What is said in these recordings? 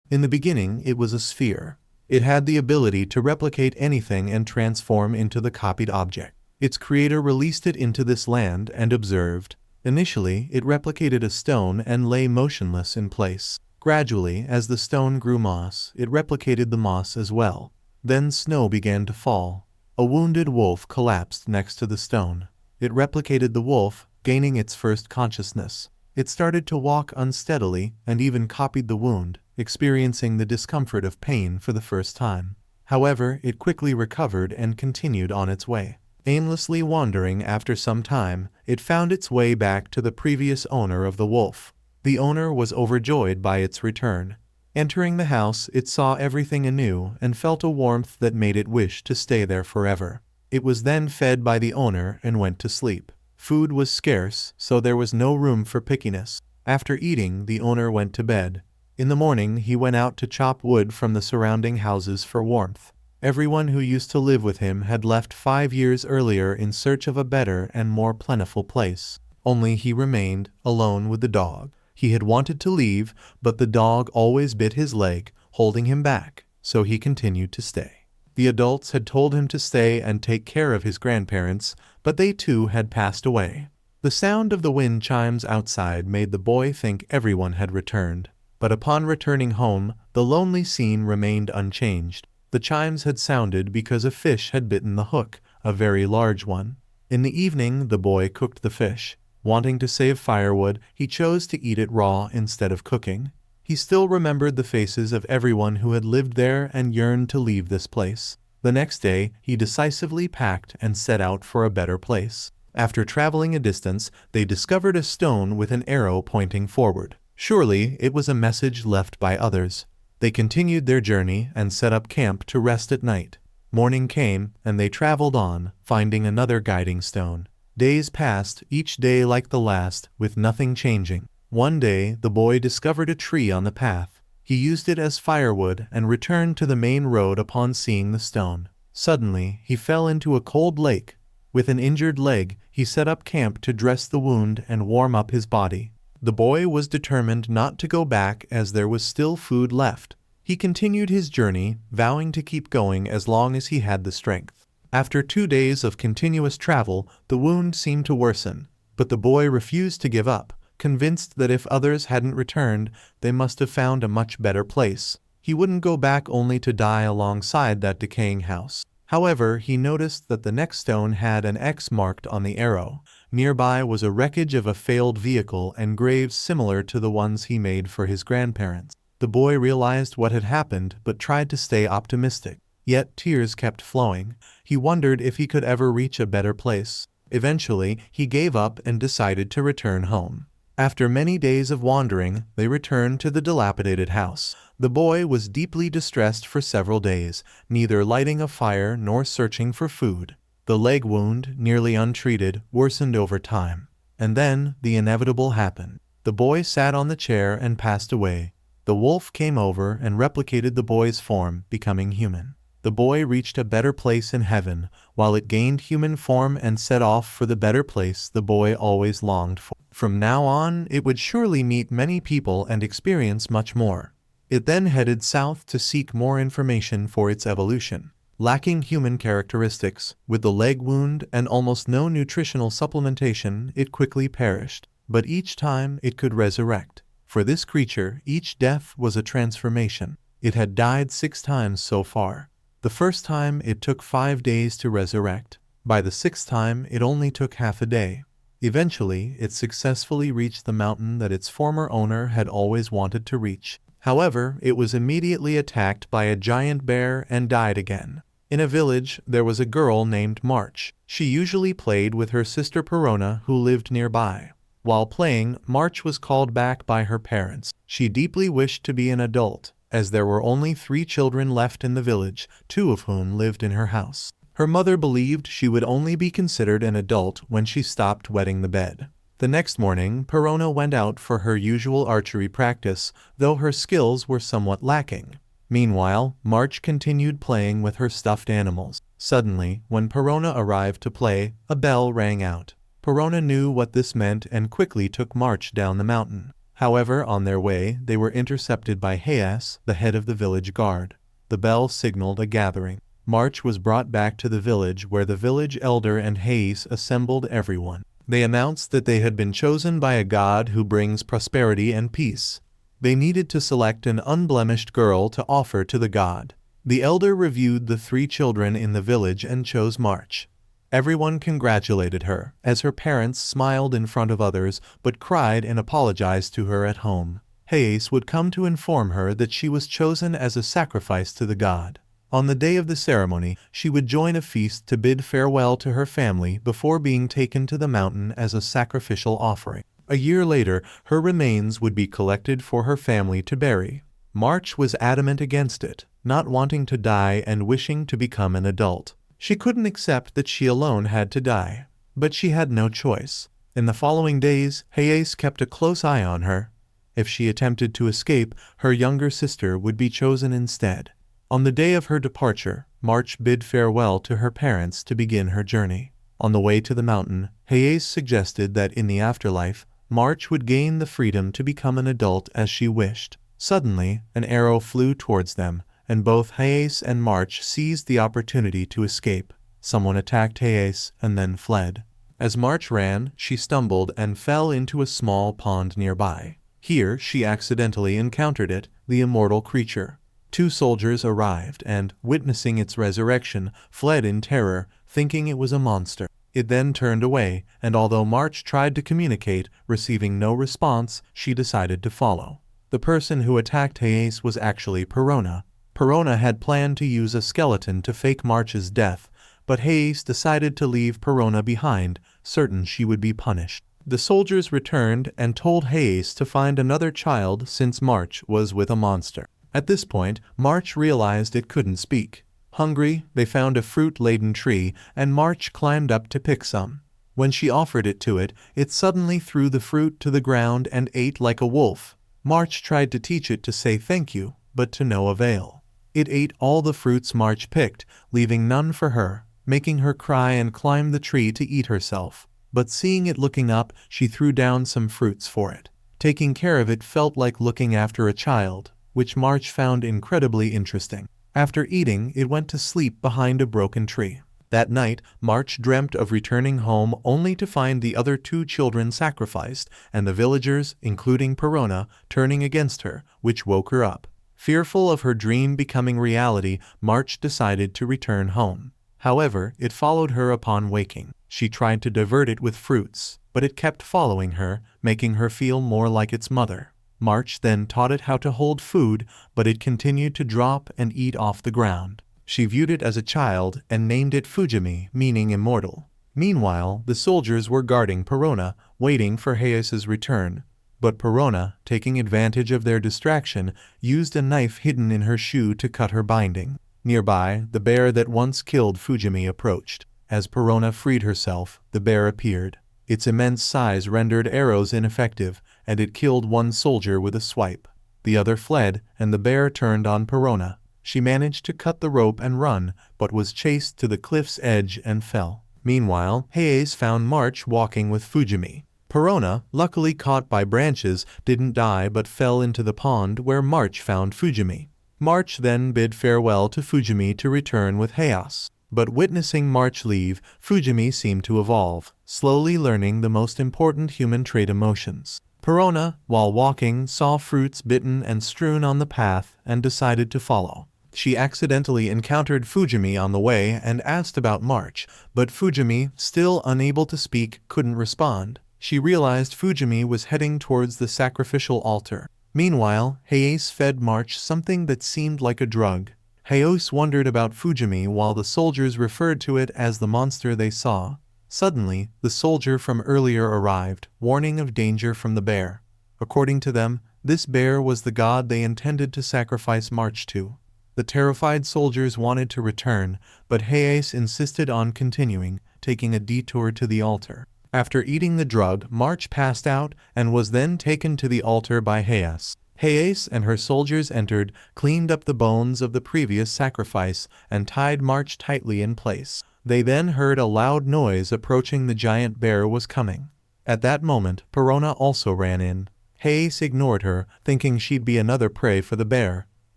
In the beginning, it was a sphere. It had the ability to replicate anything and transform into the copied object. Its creator released it into this land and observed. Initially, it replicated a stone and lay motionless in place. Gradually, as the stone grew moss, it replicated the moss as well. Then snow began to fall. A wounded wolf collapsed next to the stone. It replicated the wolf, gaining its first consciousness. It started to walk unsteadily and even copied the wound, experiencing the discomfort of pain for the first time. However, it quickly recovered and continued on its way. Aimlessly wandering after some time, it found its way back to the previous owner of the wolf. The owner was overjoyed by its return. Entering the house, it saw everything anew and felt a warmth that made it wish to stay there forever. It was then fed by the owner and went to sleep. Food was scarce, so there was no room for pickiness. After eating, the owner went to bed. In the morning, he went out to chop wood from the surrounding houses for warmth. Everyone who used to live with him had left 5 years earlier in search of a better and more plentiful place. Only he remained, alone with the dog. He had wanted to leave, but the dog always bit his leg, holding him back, so he continued to stay. The adults had told him to stay and take care of his grandparents, but they too had passed away. The sound of the wind chimes outside made the boy think everyone had returned. But upon returning home, the lonely scene remained unchanged. The chimes had sounded because a fish had bitten the hook, a very large one. In the evening, the boy cooked the fish. Wanting to save firewood, he chose to eat it raw instead of cooking. He still remembered the faces of everyone who had lived there and yearned to leave this place. The next day, he decisively packed and set out for a better place. After traveling a distance, they discovered a stone with an arrow pointing forward. Surely, it was a message left by others. They continued their journey and set up camp to rest at night. Morning came, and they traveled on, finding another guiding stone. Days passed, each day like the last, with nothing changing. One day, the boy discovered a tree on the path. He used it as firewood and returned to the main road upon seeing the stone. Suddenly, he fell into a cold lake. With an injured leg, he set up camp to dress the wound and warm up his body. The boy was determined not to go back as there was still food left. He continued his journey, vowing to keep going as long as he had the strength. After 2 days of continuous travel, the wound seemed to worsen, but the boy refused to give up, convinced that if others hadn't returned, they must have found a much better place. He wouldn't go back only to die alongside that decaying house. However, he noticed that the next stone had an X marked on the arrow. Nearby was a wreckage of a failed vehicle and graves similar to the ones he made for his grandparents. The boy realized what had happened but tried to stay optimistic. Yet tears kept flowing. He wondered if he could ever reach a better place. Eventually, he gave up and decided to return home. After many days of wandering, they returned to the dilapidated house. The boy was deeply distressed for several days, neither lighting a fire nor searching for food. The leg wound, nearly untreated, worsened over time. And then, the inevitable happened. The boy sat on the chair and passed away. The wolf came over and replicated the boy's form, becoming human. The boy reached a better place in heaven, while it gained human form and set off for the better place the boy always longed for. From now on, it would surely meet many people and experience much more. It then headed south to seek more information for its evolution. Lacking human characteristics, with the leg wound and almost no nutritional supplementation, it quickly perished. But each time it could resurrect. For this creature, each death was a transformation. It had died 6 times so far. The first time it took 5 days to resurrect. By the 6th time, it only took half a day. Eventually, it successfully reached the mountain that its former owner had always wanted to reach. However, it was immediately attacked by a giant bear and died again. In a village, there was a girl named March. She usually played with her sister Perona, who lived nearby. While playing, March was called back by her parents. She deeply wished to be an adult, as there were only 3 children left in the village, 2 of whom lived in her house. Her mother believed she would only be considered an adult when she stopped wetting the bed. The next morning, Perona went out for her usual archery practice, though her skills were somewhat lacking. Meanwhile, March continued playing with her stuffed animals. Suddenly, when Perona arrived to play, a bell rang out. Perona knew what this meant and quickly took March down the mountain. However, on their way, they were intercepted by Hayes, the head of the village guard. The bell signaled a gathering. March was brought back to the village where the village elder and Hayes assembled everyone. They announced that they had been chosen by a god who brings prosperity and peace. They needed to select an unblemished girl to offer to the god. The elder reviewed the 3 children in the village and chose March. Everyone congratulated her, as her parents smiled in front of others but cried and apologized to her at home. Hayes would come to inform her that she was chosen as a sacrifice to the god. On the day of the ceremony, she would join a feast to bid farewell to her family before being taken to the mountain as a sacrificial offering. A year later, her remains would be collected for her family to bury. March was adamant against it, not wanting to die and wishing to become an adult. She couldn't accept that she alone had to die, but she had no choice. In the following days, Hayes kept a close eye on her. If she attempted to escape, her younger sister would be chosen instead. On the day of her departure, March bid farewell to her parents to begin her journey. On the way to the mountain, Hayes suggested that in the afterlife, March would gain the freedom to become an adult as she wished. Suddenly, an arrow flew towards them, and both Hayes and March seized the opportunity to escape. Someone attacked Hayes and then fled. As March ran, she stumbled and fell into a small pond nearby. Here, she accidentally encountered it, the immortal creature. 2 soldiers arrived and, witnessing its resurrection, fled in terror, thinking it was a monster. It then turned away, and although March tried to communicate, receiving no response, she decided to follow. The person who attacked Hayes was actually Perona. Perona had planned to use a skeleton to fake March's death, but Hayes decided to leave Perona behind, certain she would be punished. The soldiers returned and told Hayes to find another child since March was with a monster. At this point, March realized it couldn't speak. Hungry, they found a fruit-laden tree, and March climbed up to pick some. When she offered it to it, it suddenly threw the fruit to the ground and ate like a wolf. March tried to teach it to say thank you, but to no avail. It ate all the fruits March picked, leaving none for her, making her cry and climb the tree to eat herself. But seeing it looking up, she threw down some fruits for it. Taking care of it felt like looking after a child, which March found incredibly interesting. After eating, it went to sleep behind a broken tree. That night, March dreamt of returning home only to find the other 2 children sacrificed, and the villagers, including Perona, turning against her, which woke her up. Fearful of her dream becoming reality, March decided to return home. However, it followed her upon waking. She tried to divert it with fruits, but it kept following her, making her feel more like its mother. March then taught it how to hold food, but it continued to drop and eat off the ground. She viewed it as a child and named it Fujimi, meaning immortal. Meanwhile, the soldiers were guarding Perona, waiting for Hayes's return. But Perona, taking advantage of their distraction, used a knife hidden in her shoe to cut her binding. Nearby, the bear that once killed Fujimi approached. As Perona freed herself, the bear appeared. Its immense size rendered arrows ineffective, and it killed 1 soldier with a swipe. The other fled, and the bear turned on Perona. She managed to cut the rope and run, but was chased to the cliff's edge and fell. Meanwhile, Hayes found March walking with Fujimi. Perona, luckily caught by branches, didn't die but fell into the pond where March found Fujimi. March then bid farewell to Fujimi to return with Hayes. But witnessing March leave, Fujimi seemed to evolve, slowly learning the most important human trait: emotions. Perona, while walking, saw fruits bitten and strewn on the path and decided to follow. She accidentally encountered Fujimi on the way and asked about March, but Fujimi, still unable to speak, couldn't respond. She realized Fujimi was heading towards the sacrificial altar. Meanwhile, Hayes fed March something that seemed like a drug. Hayes wondered about Fujimi while the soldiers referred to it as the monster they saw. Suddenly, the soldier from earlier arrived, warning of danger from the bear. According to them, this bear was the god they intended to sacrifice March to. The terrified soldiers wanted to return, but Hayes insisted on continuing, taking a detour to the altar. After eating the drug, March passed out and was then taken to the altar by Hayes. Hayes and her soldiers entered, cleaned up the bones of the previous sacrifice, and tied March tightly in place. They then heard a loud noise approaching. The giant bear was coming. At that moment, Perona also ran in. Hayase ignored her, thinking she'd be another prey for the bear.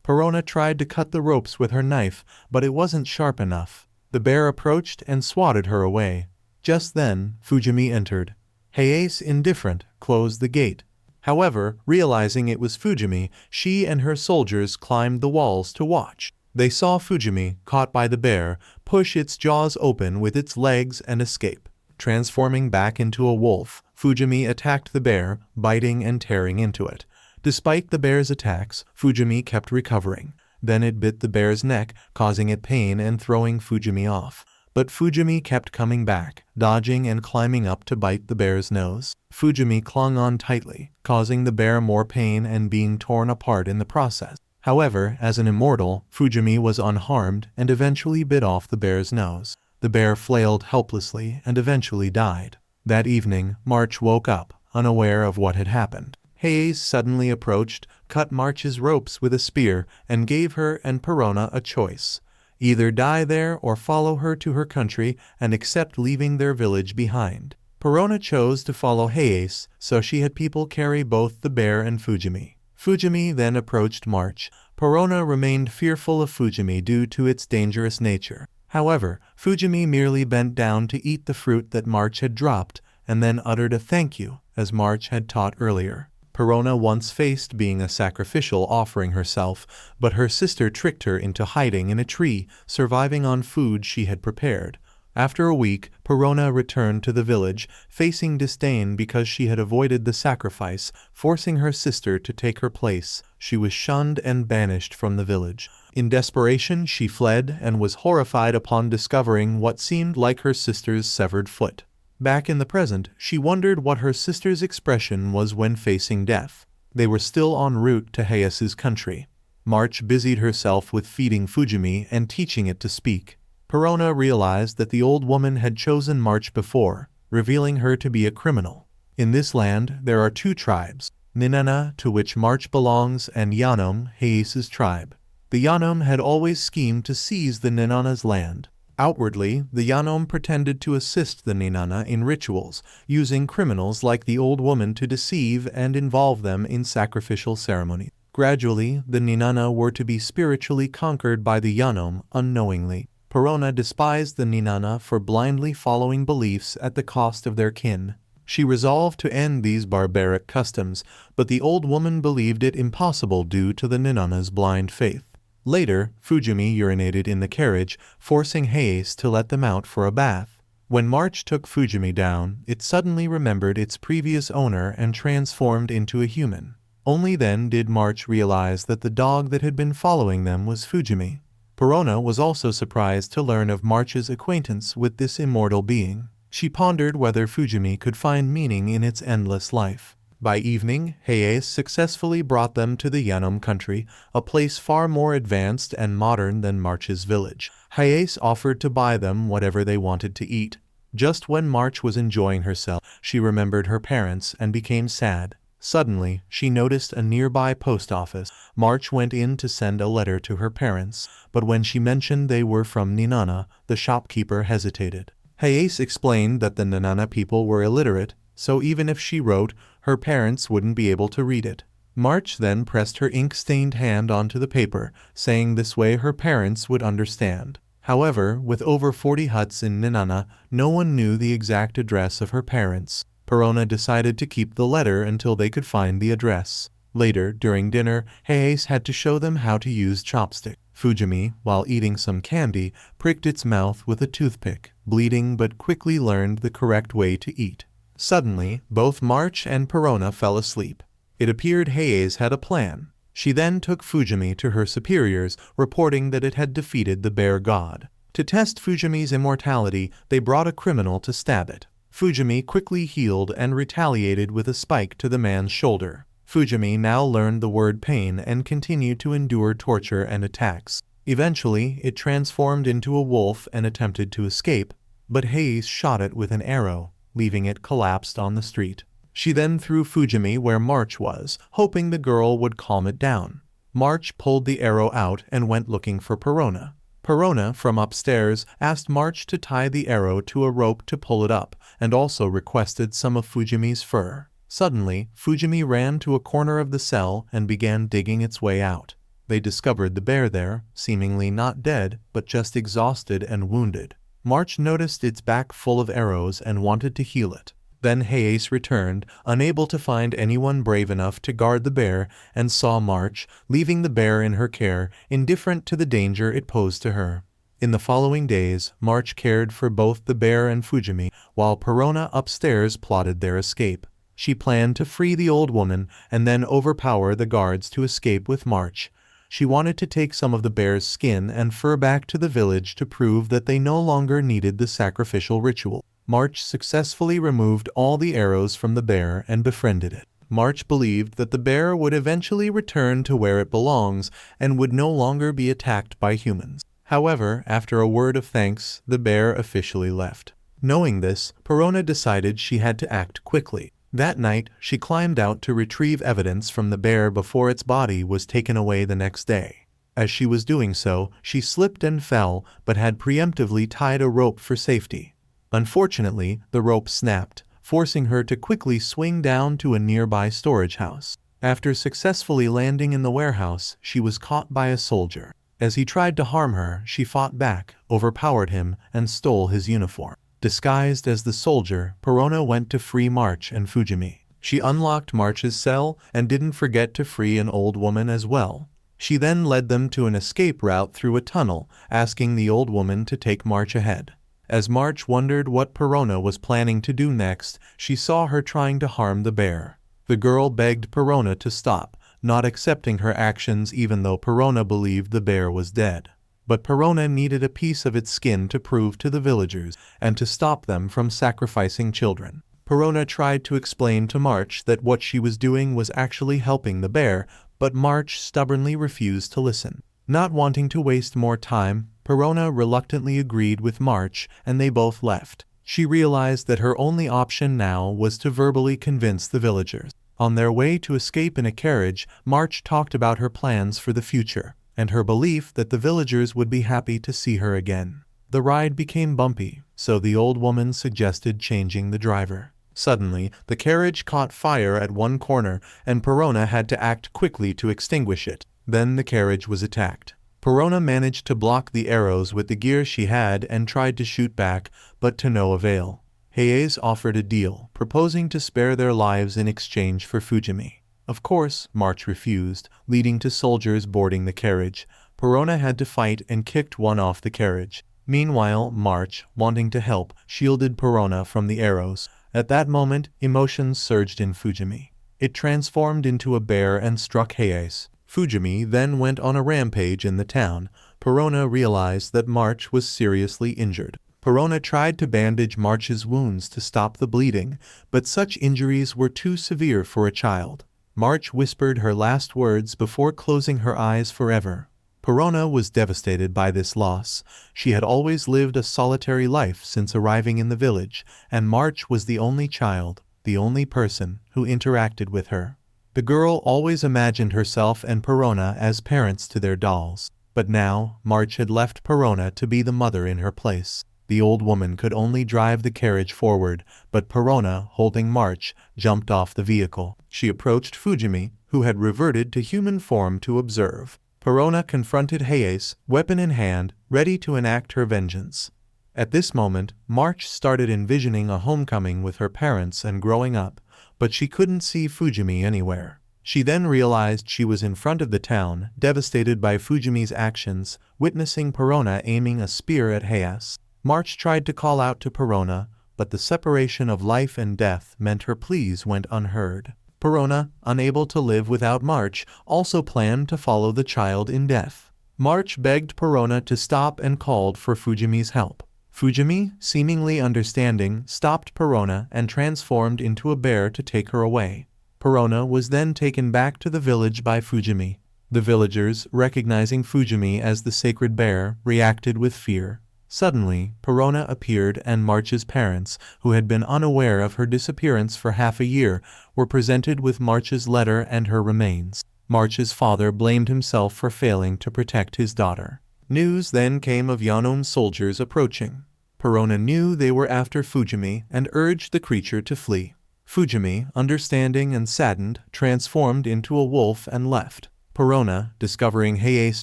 Perona tried to cut the ropes with her knife, but it wasn't sharp enough. The bear approached and swatted her away. Just then, Fujimi entered. Hayase, indifferent, closed the gate. However, realizing it was Fujimi, she and her soldiers climbed the walls to watch. They saw Fujimi, caught by the bear, push its jaws open with its legs and escape. Transforming back into a wolf, Fujimi attacked the bear, biting and tearing into it. Despite the bear's attacks, Fujimi kept recovering. Then it bit the bear's neck, causing it pain and throwing Fujimi off. But Fujimi kept coming back, dodging and climbing up to bite the bear's nose. Fujimi clung on tightly, causing the bear more pain and being torn apart in the process. However, as an immortal, Fujimi was unharmed and eventually bit off the bear's nose. The bear flailed helplessly and eventually died. That evening, March woke up, unaware of what had happened. Hayase suddenly approached, cut March's ropes with a spear, and gave her and Perona a choice. Either die there or follow her to her country and accept leaving their village behind. Perona chose to follow Hayase, so she had people carry both the bear and Fujimi. Fujimi then approached March. Perona remained fearful of Fujimi due to its dangerous nature. However, Fujimi merely bent down to eat the fruit that March had dropped, and then uttered a thank you, as March had taught earlier. Perona once faced being a sacrificial offering herself, but her sister tricked her into hiding in a tree, surviving on food she had prepared. After a week, Perona returned to the village, facing disdain because she had avoided the sacrifice, forcing her sister to take her place. She was shunned and banished from the village. In desperation, she fled and was horrified upon discovering what seemed like her sister's severed foot. Back in the present, she wondered what her sister's expression was when facing death. They were still en route to Hayase's country. March busied herself with feeding Fujimi and teaching it to speak. Perona realized that the old woman had chosen March before, revealing her to be a criminal. In this land, there are two tribes, Ninana, to which March belongs, and Yanom, Hayase's tribe. The Yanom had always schemed to seize the Ninana's land. Outwardly, the Yanom pretended to assist the Ninana in rituals, using criminals like the old woman to deceive and involve them in sacrificial ceremonies. Gradually, the Ninana were to be spiritually conquered by the Yanom unknowingly. Perona despised the Ninana for blindly following beliefs at the cost of their kin. She resolved to end these barbaric customs, but the old woman believed it impossible due to the Ninana's blind faith. Later, Fujimi urinated in the carriage, forcing Hayase to let them out for a bath. When March took Fujimi down, it suddenly remembered its previous owner and transformed into a human. Only then did March realize that the dog that had been following them was Fujimi. Perona was also surprised to learn of March's acquaintance with this immortal being. She pondered whether Fujimi could find meaning in its endless life. By evening, Hayase successfully brought them to the Yanom country, a place far more advanced and modern than March's village. Hayase offered to buy them whatever they wanted to eat. Just when March was enjoying herself, she remembered her parents and became sad. Suddenly, she noticed a nearby post office. March went in to send a letter to her parents, but when she mentioned they were from Ninana, the shopkeeper hesitated. Hayase explained that the Ninana people were illiterate, so even if she wrote, her parents wouldn't be able to read it. March then pressed her ink-stained hand onto the paper, saying this way her parents would understand. However, with over 40 huts in Ninana, no one knew the exact address of her parents. Perona decided to keep the letter until they could find the address. Later, during dinner, Hayase had to show them how to use chopstick. Fujimi, while eating some candy, pricked its mouth with a toothpick, bleeding but quickly learned the correct way to eat. Suddenly, both March and Perona fell asleep. It appeared Hayase had a plan. She then took Fujimi to her superiors, reporting that it had defeated the bear god. To test Fujimi's immortality, they brought a criminal to stab it. Fujimi quickly healed and retaliated with a spike to the man's shoulder. Fujimi now learned the word pain and continued to endure torture and attacks. Eventually, it transformed into a wolf and attempted to escape, but Hayase shot it with an arrow, leaving it collapsed on the street. She then threw Fujimi where March was, hoping the girl would calm it down. March pulled the arrow out and went looking for Perona. Perona, from upstairs, asked March to tie the arrow to a rope to pull it up, and also requested some of Fujimi's fur. Suddenly, Fujimi ran to a corner of the cell and began digging its way out. They discovered the bear there, seemingly not dead, but just exhausted and wounded. March noticed its back full of arrows and wanted to heal it. Then Hayase returned, unable to find anyone brave enough to guard the bear, and saw March, leaving the bear in her care, indifferent to the danger it posed to her. In the following days, March cared for both the bear and Fujimi, while Perona upstairs plotted their escape. She planned to free the old woman and then overpower the guards to escape with March. She wanted to take some of the bear's skin and fur back to the village to prove that they no longer needed the sacrificial ritual. March successfully removed all the arrows from the bear and befriended it. March believed that the bear would eventually return to where it belongs and would no longer be attacked by humans. However, after a word of thanks, the bear officially left. Knowing this, Perona decided she had to act quickly. That night, she climbed out to retrieve evidence from the bear before its body was taken away the next day. As she was doing so, she slipped and fell, but had preemptively tied a rope for safety. Unfortunately, the rope snapped, forcing her to quickly swing down to a nearby storage house. After successfully landing in the warehouse, she was caught by a soldier. As he tried to harm her, she fought back, overpowered him, and stole his uniform. Disguised as the soldier, Perona went to free March and Fujimi. She unlocked March's cell and didn't forget to free an old woman as well. She then led them to an escape route through a tunnel, asking the old woman to take March ahead. As March wondered what Perona was planning to do next, she saw her trying to harm the bear. The girl begged Perona to stop, not accepting her actions even though Perona believed the bear was dead. But Perona needed a piece of its skin to prove to the villagers and to stop them from sacrificing children. Perona tried to explain to March that what she was doing was actually helping the bear, but March stubbornly refused to listen. Not wanting to waste more time, Perona reluctantly agreed with March and they both left. She realized that her only option now was to verbally convince the villagers. On their way to escape in a carriage, March talked about her plans for the future, and her belief that the villagers would be happy to see her again. The ride became bumpy, so the old woman suggested changing the driver. Suddenly, the carriage caught fire at one corner, and Perona had to act quickly to extinguish it. Then the carriage was attacked. Perona managed to block the arrows with the gear she had and tried to shoot back, but to no avail. Hayase offered a deal, proposing to spare their lives in exchange for Fujimi. Of course, March refused, leading to soldiers boarding the carriage. Perona had to fight and kicked one off the carriage. Meanwhile, March, wanting to help, shielded Perona from the arrows. At that moment, emotions surged in Fujimi. It transformed into a bear and struck Hayase. Fujimi then went on a rampage in the town. Perona realized that March was seriously injured. Perona tried to bandage March's wounds to stop the bleeding, but such injuries were too severe for a child. March whispered her last words before closing her eyes forever. Perona was devastated by this loss. She had always lived a solitary life since arriving in the village, and March was the only child, the only person, who interacted with her. The girl always imagined herself and Perona as parents to their dolls. But now, March had left Perona to be the mother in her place. The old woman could only drive the carriage forward, but Perona, holding March, jumped off the vehicle. She approached Fujimi, who had reverted to human form, to observe. Perona confronted Hayase, weapon in hand, ready to enact her vengeance. At this moment, March started envisioning a homecoming with her parents and growing up, but she couldn't see Fujimi anywhere. She then realized she was in front of the town, devastated by Fujimi's actions, witnessing Perona aiming a spear at Hayase. March tried to call out to Perona, but the separation of life and death meant her pleas went unheard. Perona, unable to live without March, also planned to follow the child in death. March begged Perona to stop and called for Fujimi's help. Fujimi, seemingly understanding, stopped Perona and transformed into a bear to take her away. Perona was then taken back to the village by Fujimi. The villagers, recognizing Fujimi as the sacred bear, reacted with fear. Suddenly, Perona appeared and March's parents, who had been unaware of her disappearance for half a year, were presented with March's letter and her remains. March's father blamed himself for failing to protect his daughter. News then came of Yanon's soldiers approaching. Perona knew they were after Fujimi and urged the creature to flee. Fujimi, understanding and saddened, transformed into a wolf and left. Perona, discovering Hayase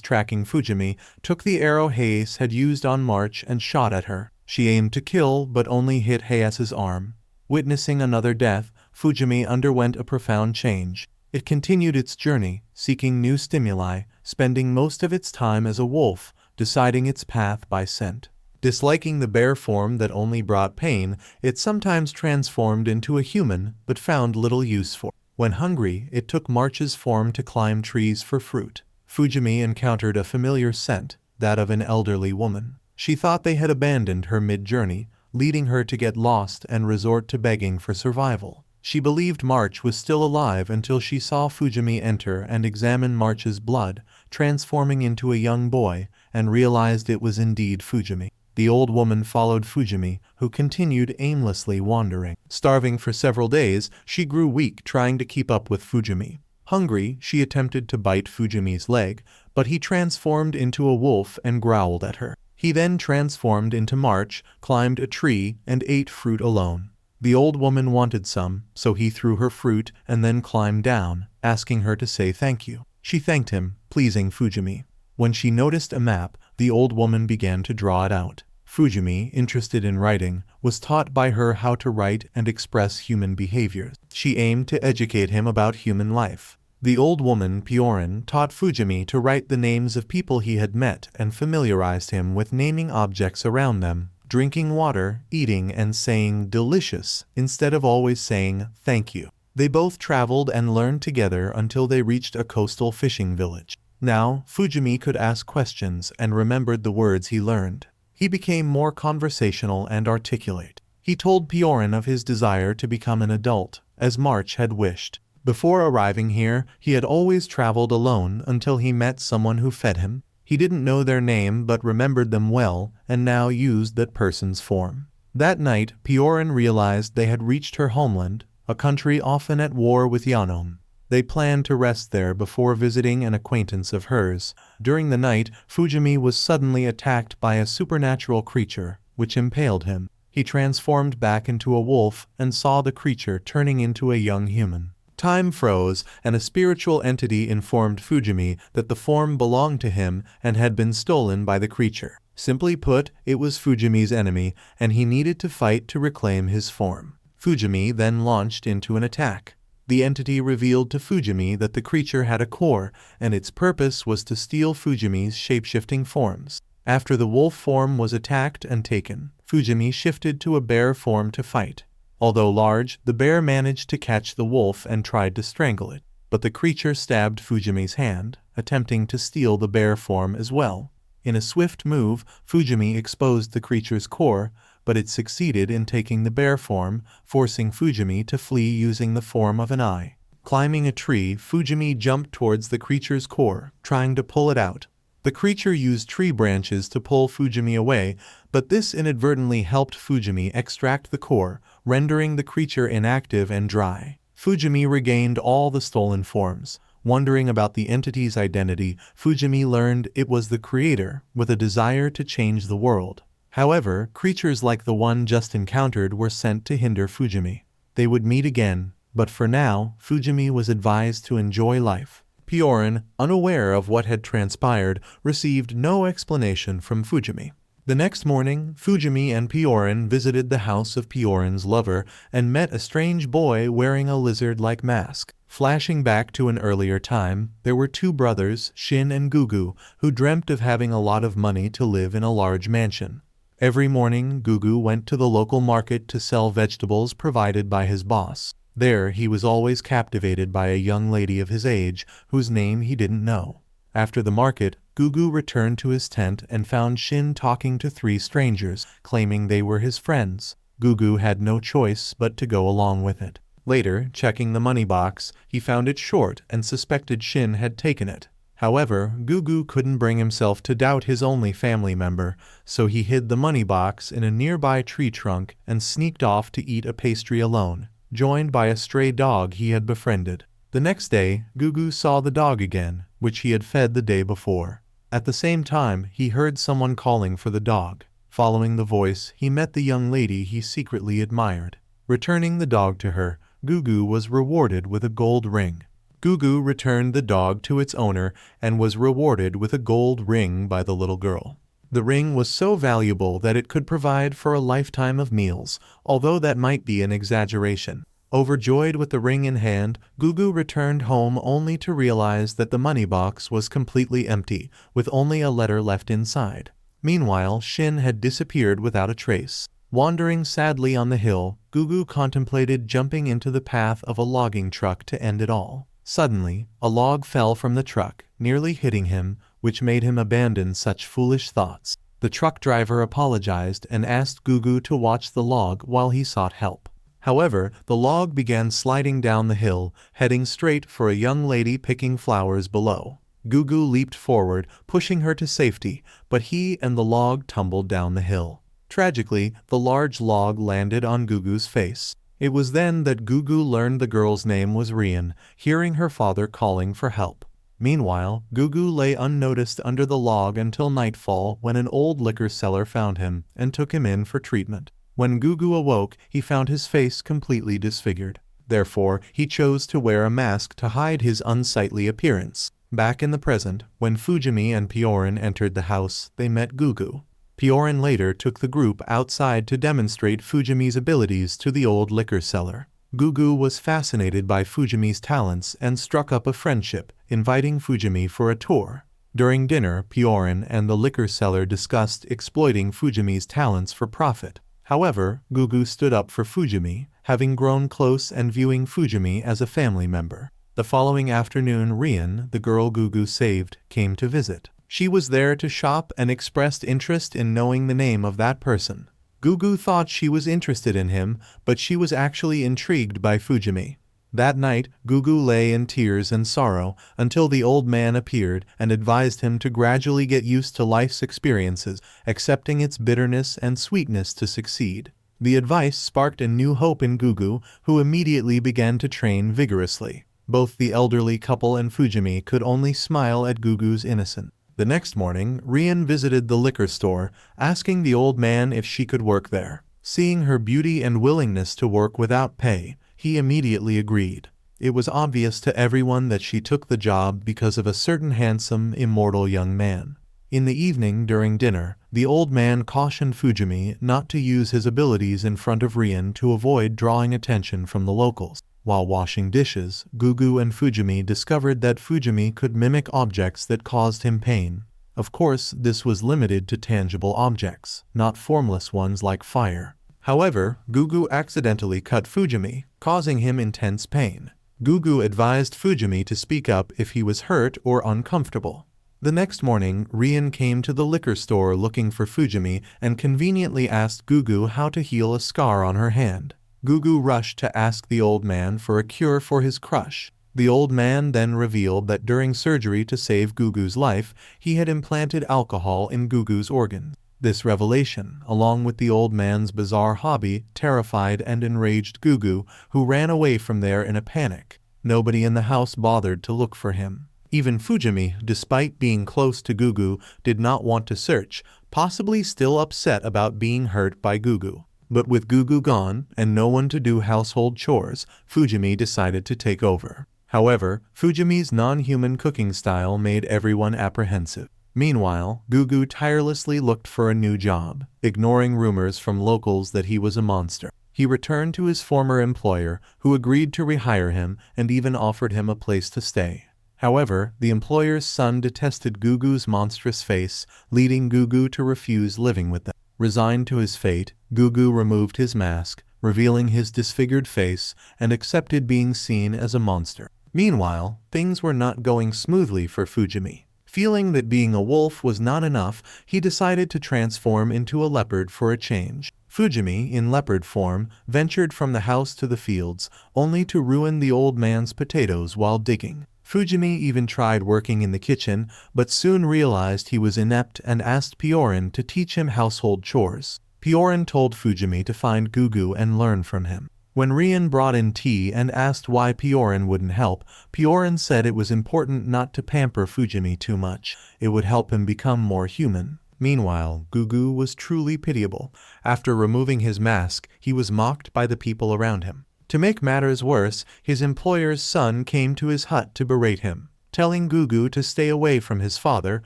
tracking Fujimi, took the arrow Hayase had used on March and shot at her. She aimed to kill but only hit Hayase's arm. Witnessing another death, Fujimi underwent a profound change. It continued its journey, seeking new stimuli, spending most of its time as a wolf, deciding its path by scent. Disliking the bear form that only brought pain, it sometimes transformed into a human but found little use for. When hungry, it took March's form to climb trees for fruit. Fujimi encountered a familiar scent, that of an elderly woman. She thought they had abandoned her mid-journey, leading her to get lost and resort to begging for survival. She believed March was still alive until she saw Fujimi enter and examine March's blood, transforming into a young boy, and realized it was indeed Fujimi. The old woman followed Fujimi, who continued aimlessly wandering. Starving for several days, she grew weak trying to keep up with Fujimi. Hungry, she attempted to bite Fujimi's leg, but he transformed into a wolf and growled at her. He then transformed into March, climbed a tree, and ate fruit alone. The old woman wanted some, so he threw her fruit and then climbed down, asking her to say thank you. She thanked him, pleasing Fujimi. When she noticed a map, the old woman began to draw it out. Fujimi, interested in writing, was taught by her how to write and express human behaviors. She aimed to educate him about human life. The old woman, Piorin, taught Fujimi to write the names of people he had met and familiarized him with naming objects around them, drinking water, eating and saying delicious instead of always saying thank you. They both traveled and learned together until they reached a coastal fishing village. Now, Fujimi could ask questions and remembered the words he learned. He became more conversational and articulate. He told Piorin of his desire to become an adult, as March had wished. Before arriving here, he had always traveled alone until he met someone who fed him. He didn't know their name but remembered them well, and now used that person's form. That night, Piorin realized they had reached her homeland, a country often at war with Yanom. They planned to rest there before visiting an acquaintance of hers. During the night, Fujimi was suddenly attacked by a supernatural creature, which impaled him. He transformed back into a wolf and saw the creature turning into a young human. Time froze, and a spiritual entity informed Fujimi that the form belonged to him and had been stolen by the creature. Simply put, it was Fujimi's enemy, and he needed to fight to reclaim his form. Fujimi then launched into an attack. The entity revealed to Fujimi that the creature had a core, and its purpose was to steal Fujimi's shape-shifting forms. After the wolf form was attacked and taken, Fujimi shifted to a bear form to fight. Although large, the bear managed to catch the wolf and tried to strangle it, but the creature stabbed Fujimi's hand, attempting to steal the bear form as well. In a swift move, Fujimi exposed the creature's core, but it succeeded in taking the bear form, forcing Fujimi to flee using the form of an eye. Climbing a tree, Fujimi jumped towards the creature's core, trying to pull it out. The creature used tree branches to pull Fujimi away, but this inadvertently helped Fujimi extract the core, rendering the creature inactive and dry. Fujimi regained all the stolen forms. Wondering about the entity's identity, Fujimi learned it was the creator, with a desire to change the world. However, creatures like the one just encountered were sent to hinder Fujimi. They would meet again, but for now, Fujimi was advised to enjoy life. Piorin, unaware of what had transpired, received no explanation from Fujimi. The next morning, Fujimi and Piorin visited the house of Piorin's lover and met a strange boy wearing a lizard-like mask. Flashing back to an earlier time, there were two brothers, Shin and Gugu, who dreamt of having a lot of money to live in a large mansion. Every morning, Gugu went to the local market to sell vegetables provided by his boss. There, he was always captivated by a young lady of his age, whose name he didn't know. After the market, Gugu returned to his tent and found Shin talking to three strangers, claiming they were his friends. Gugu had no choice but to go along with it. Later, checking the money box, he found it short and suspected Shin had taken it. However, Gugu couldn't bring himself to doubt his only family member, so he hid the money box in a nearby tree trunk and sneaked off to eat a pastry alone, joined by a stray dog he had befriended. The next day, Gugu saw the dog again, which he had fed the day before. At the same time, he heard someone calling for the dog. Following the voice, he met the young lady he secretly admired. Returning the dog to her, Gugu was rewarded with a gold ring. Gugu returned the dog to its owner and was rewarded with a gold ring by the little girl. The ring was so valuable that it could provide for a lifetime of meals, although that might be an exaggeration. Overjoyed with the ring in hand, Gugu returned home only to realize that the money box was completely empty, with only a letter left inside. Meanwhile, Shin had disappeared without a trace. Wandering sadly on the hill, Gugu contemplated jumping into the path of a logging truck to end it all. Suddenly, a log fell from the truck, nearly hitting him, which made him abandon such foolish thoughts. The truck driver apologized and asked Gugu to watch the log while he sought help. However, the log began sliding down the hill, heading straight for a young lady picking flowers below. Gugu leaped forward, pushing her to safety, but he and the log tumbled down the hill. Tragically, the large log landed on Gugu's face. It was then that Gugu learned the girl's name was Rian, hearing her father calling for help. Meanwhile, Gugu lay unnoticed under the log until nightfall when an old liquor seller found him and took him in for treatment. When Gugu awoke, he found his face completely disfigured. Therefore, he chose to wear a mask to hide his unsightly appearance. Back in the present, when Fujimi and Piorin entered the house, they met Gugu. Piorin later took the group outside to demonstrate Fujimi's abilities to the old liquor seller. Gugu was fascinated by Fujimi's talents and struck up a friendship, inviting Fujimi for a tour. During dinner, Piorin and the liquor seller discussed exploiting Fujimi's talents for profit. However, Gugu stood up for Fujimi, having grown close and viewing Fujimi as a family member. The following afternoon, Rian, the girl Gugu saved, came to visit. She was there to shop and expressed interest in knowing the name of that person. Gugu thought she was interested in him, but she was actually intrigued by Fujimi. That night, Gugu lay in tears and sorrow until the old man appeared and advised him to gradually get used to life's experiences, accepting its bitterness and sweetness to succeed. The advice sparked a new hope in Gugu, who immediately began to train vigorously. Both the elderly couple and Fujimi could only smile at Gugu's innocence. The next morning, Rian visited the liquor store, asking the old man if she could work there. Seeing her beauty and willingness to work without pay, he immediately agreed. It was obvious to everyone that she took the job because of a certain handsome, immortal young man. In the evening during dinner, the old man cautioned Fujimi not to use his abilities in front of Rian to avoid drawing attention from the locals. While washing dishes, Gugu and Fujimi discovered that Fujimi could mimic objects that caused him pain. Of course, this was limited to tangible objects, not formless ones like fire. However, Gugu accidentally cut Fujimi, causing him intense pain. Gugu advised Fujimi to speak up if he was hurt or uncomfortable. The next morning, Rian came to the liquor store looking for Fujimi and conveniently asked Gugu how to heal a scar on her hand. Gugu rushed to ask the old man for a cure for his crush. The old man then revealed that during surgery to save Gugu's life, he had implanted alcohol in Gugu's organs. This revelation, along with the old man's bizarre hobby, terrified and enraged Gugu, who ran away from there in a panic. Nobody in the house bothered to look for him. Even Fujimi, despite being close to Gugu, did not want to search, possibly still upset about being hurt by Gugu. But with Gugu gone, and no one to do household chores, Fujimi decided to take over. However, Fujimi's non-human cooking style made everyone apprehensive. Meanwhile, Gugu tirelessly looked for a new job, ignoring rumors from locals that he was a monster. He returned to his former employer, who agreed to rehire him and even offered him a place to stay. However, the employer's son detested Gugu's monstrous face, leading Gugu to refuse living with them. Resigned to his fate, Gugu removed his mask, revealing his disfigured face, and accepted being seen as a monster. Meanwhile, things were not going smoothly for Fujimi. Feeling that being a wolf was not enough, he decided to transform into a leopard for a change. Fujimi, in leopard form, ventured from the house to the fields, only to ruin the old man's potatoes while digging. Fujimi even tried working in the kitchen, but soon realized he was inept and asked Piorin to teach him household chores. Piorin told Fujimi to find Gugu and learn from him. When Rian brought in tea and asked why Piorin wouldn't help, Piorin said it was important not to pamper Fujimi too much. It would help him become more human. Meanwhile, Gugu was truly pitiable. After removing his mask, he was mocked by the people around him. To make matters worse, his employer's son came to his hut to berate him, telling Gugu to stay away from his father,